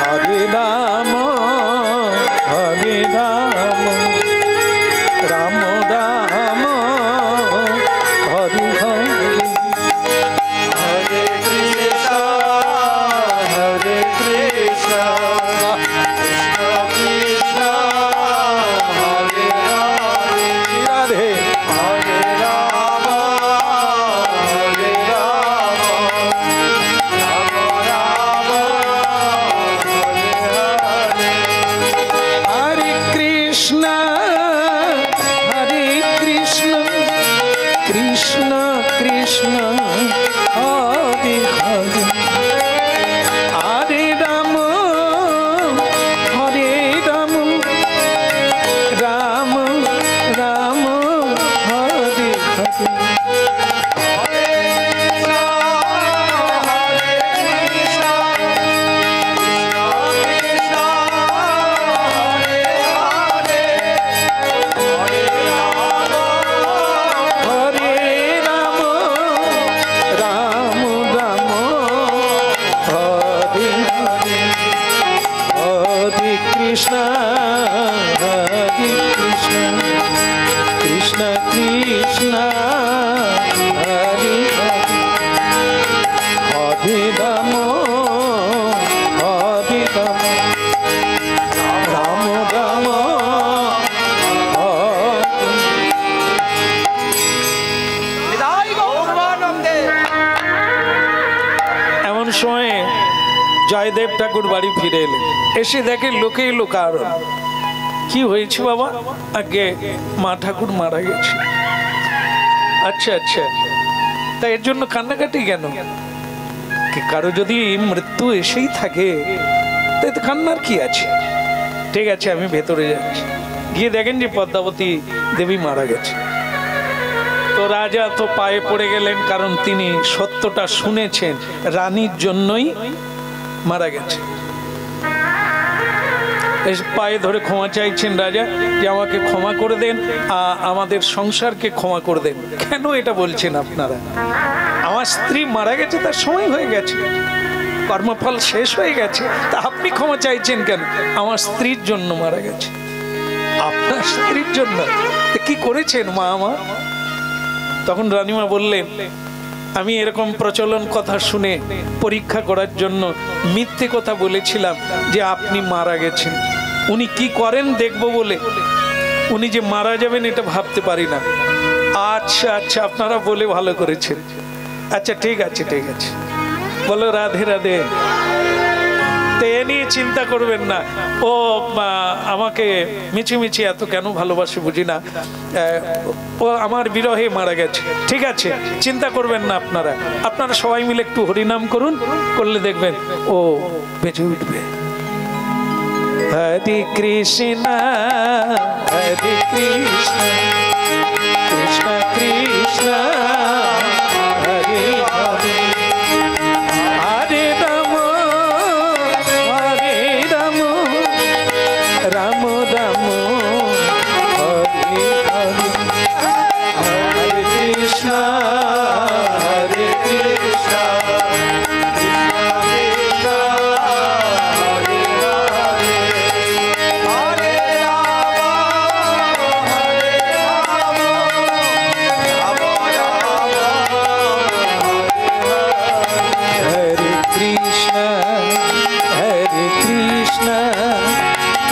হরে রাম হরে রাম, রাম রাম হরে হরে, হরে কৃষ্ণ হরে কৃষ্ণ কৃষ্ণ কৃষ্ণ হরে হরে, রাধে হরে রাম হরে রাম। কৃষ্ণ হরে কৃষ্ণ কৃষ্ণ কৃষ্ণ হরে হরে হরে রাম হরে Ram Ram Ram Hare Hare Krishna, Hare Krishna, Krishna Krishna, Hare Hare, Hare Rama, Hare Rama, Rama Rama, এমন সময় জয়দেব ঠাকুর বাড়ি ফিরে এলেন। এসে দেখে লোকে লোকারণ। কি হয়েছে বাবা? আগে মা ঠাকুর মারা গেছে। আচ্ছা আচ্ছা, তা এর জন্য কান্নাকাটি কেন? কারো যদি মৃত্যু এসেই থাকে তাই তো কান্নার কি আছে? ঠিক আছে, আমি ভেতরে যাচ্ছি। গিয়ে দেখেন যে পদ্মাবতী দেবী মারা গেছে। তো রাজা তো পায়ে পড়ে গেলেন, কারণ তিনি সত্যটা শুনেছেন, রানীর জন্যই মারা গেছে। পায়ে ধরে ক্ষমা চাইছেন রাজা, যে আমাকে ক্ষমা করে দেন, আমাদের সংসারকে ক্ষমা করে দেন। কেন এটা বলছেন আপনারা? আমার স্ত্রী মারা গেছে, তার সময় হয়ে গেছে, কর্মফল শেষ হয়ে গেছে, তা আপনি ক্ষমা চাইছেন কেন? আমার স্ত্রীর জন্য মারা গেছে। আপনার স্ত্রীর জন্য কি করেছেন মা আমার? তখন রানীমা বললেন, আমি এরকম প্রচলন কথা শুনে পরীক্ষা করার জন্য মিথ্যে কথা বলেছিলাম যে আপনি মারা গেছেন। উনি কি করেন দেখবো বলে, উনি যে মারা যাবেন এটা ভাবতে পারি না। আচ্ছা আচ্ছা, আপনারা বলে ভালো করেছেন। আচ্ছা ঠিক আছে ঠিক আছে, বলো রাধে রাধে। তো এ নিয়ে চিন্তা করবেন না। ও আমাকে মিছিমিছি এত কেন ভালোবাসে বুঝি না, ও আমার বিরহে মারা গেছে। ঠিক আছে, চিন্তা করবেন না আপনারা। আপনারা সবাই মিলে একটু হরিনাম করুন, করলে দেখবেন ও বেঁচে উঠবে। হরে কৃষ্ণ হরে কৃষ্ণ কৃষ্ণ কৃষ্ণ হরে হরে হরে রাম হরে রাম রাম রাম হরে হরে হরে কৃষ্ণ হরে Krishna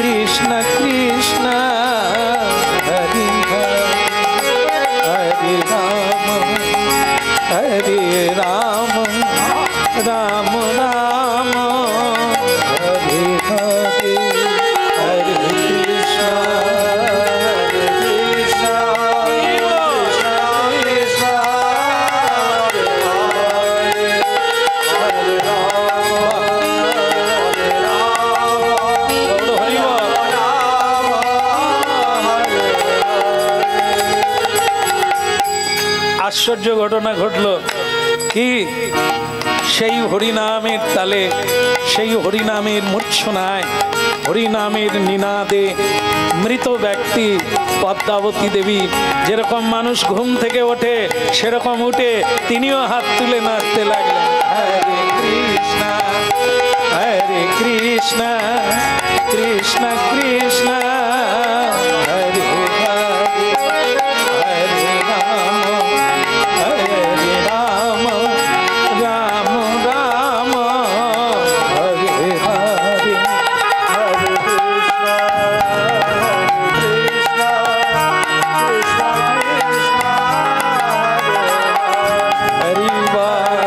Krishna Krishna Hare Hare Hare Rama Rama Rama Hare Hare Hare Krishna Hare Krishna Krishna Krishna Hare আশ্চর্য ঘটনা ঘটলো কি, সেই হরিনামের তালে, সেই হরিনামের মূর্ছনায়, হরিনামের নিনাদে মৃত ব্যক্তি পদ্মাবতী দেবী যেরকম মানুষ ঘুম থেকে ওঠে সেরকম উঠে তিনিও হাত তুলে নাচতে লাগলেন। হরে কৃষ্ণ হরে কৃষ্ণ কৃষ্ণ কৃষ্ণ হরে হরে হরে রাম হরে রাম রাম রাম হরে হরে হরে কৃষ্ণ কৃষ্ণ কৃষ্ণ কৃষ্ণ হরি বল।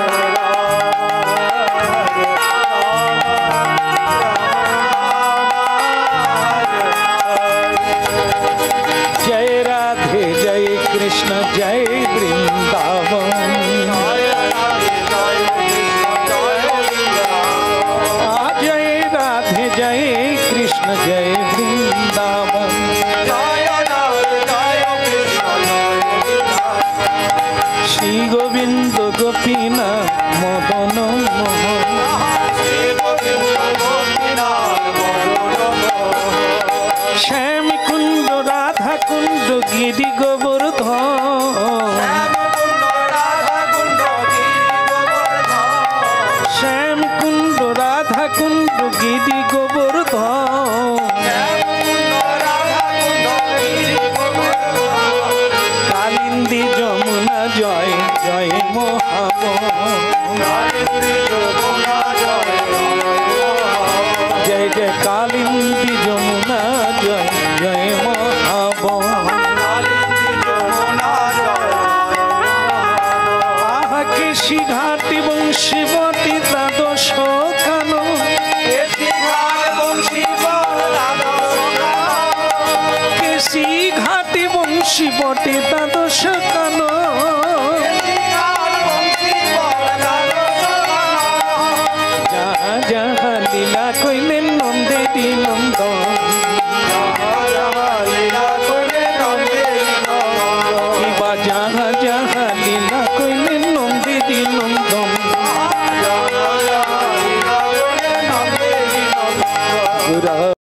শ্যাম কুণ্ড রাধা কুণ্ড গিরি গোবর্ধন শ্যাম কুণ্ড রাধা কুণ্ড গিরি গোবর্ধন কালিন্দী যমুনা জয় জয় মহাবন জয় জয় কালিন্দী যমুনা জয় জয় মহাবন আহা কেশি ঘাটি বংশী বটি দ্বাদশ কানো কেশি ঘাটি বংশী বটি দ্বাদশ কানো যাহা যাহা লীলা কইলেন নন্দেরি নন্দন কিবা যাহা যাহা লীলা কইলেন নন্দেরি নন্দন গুরা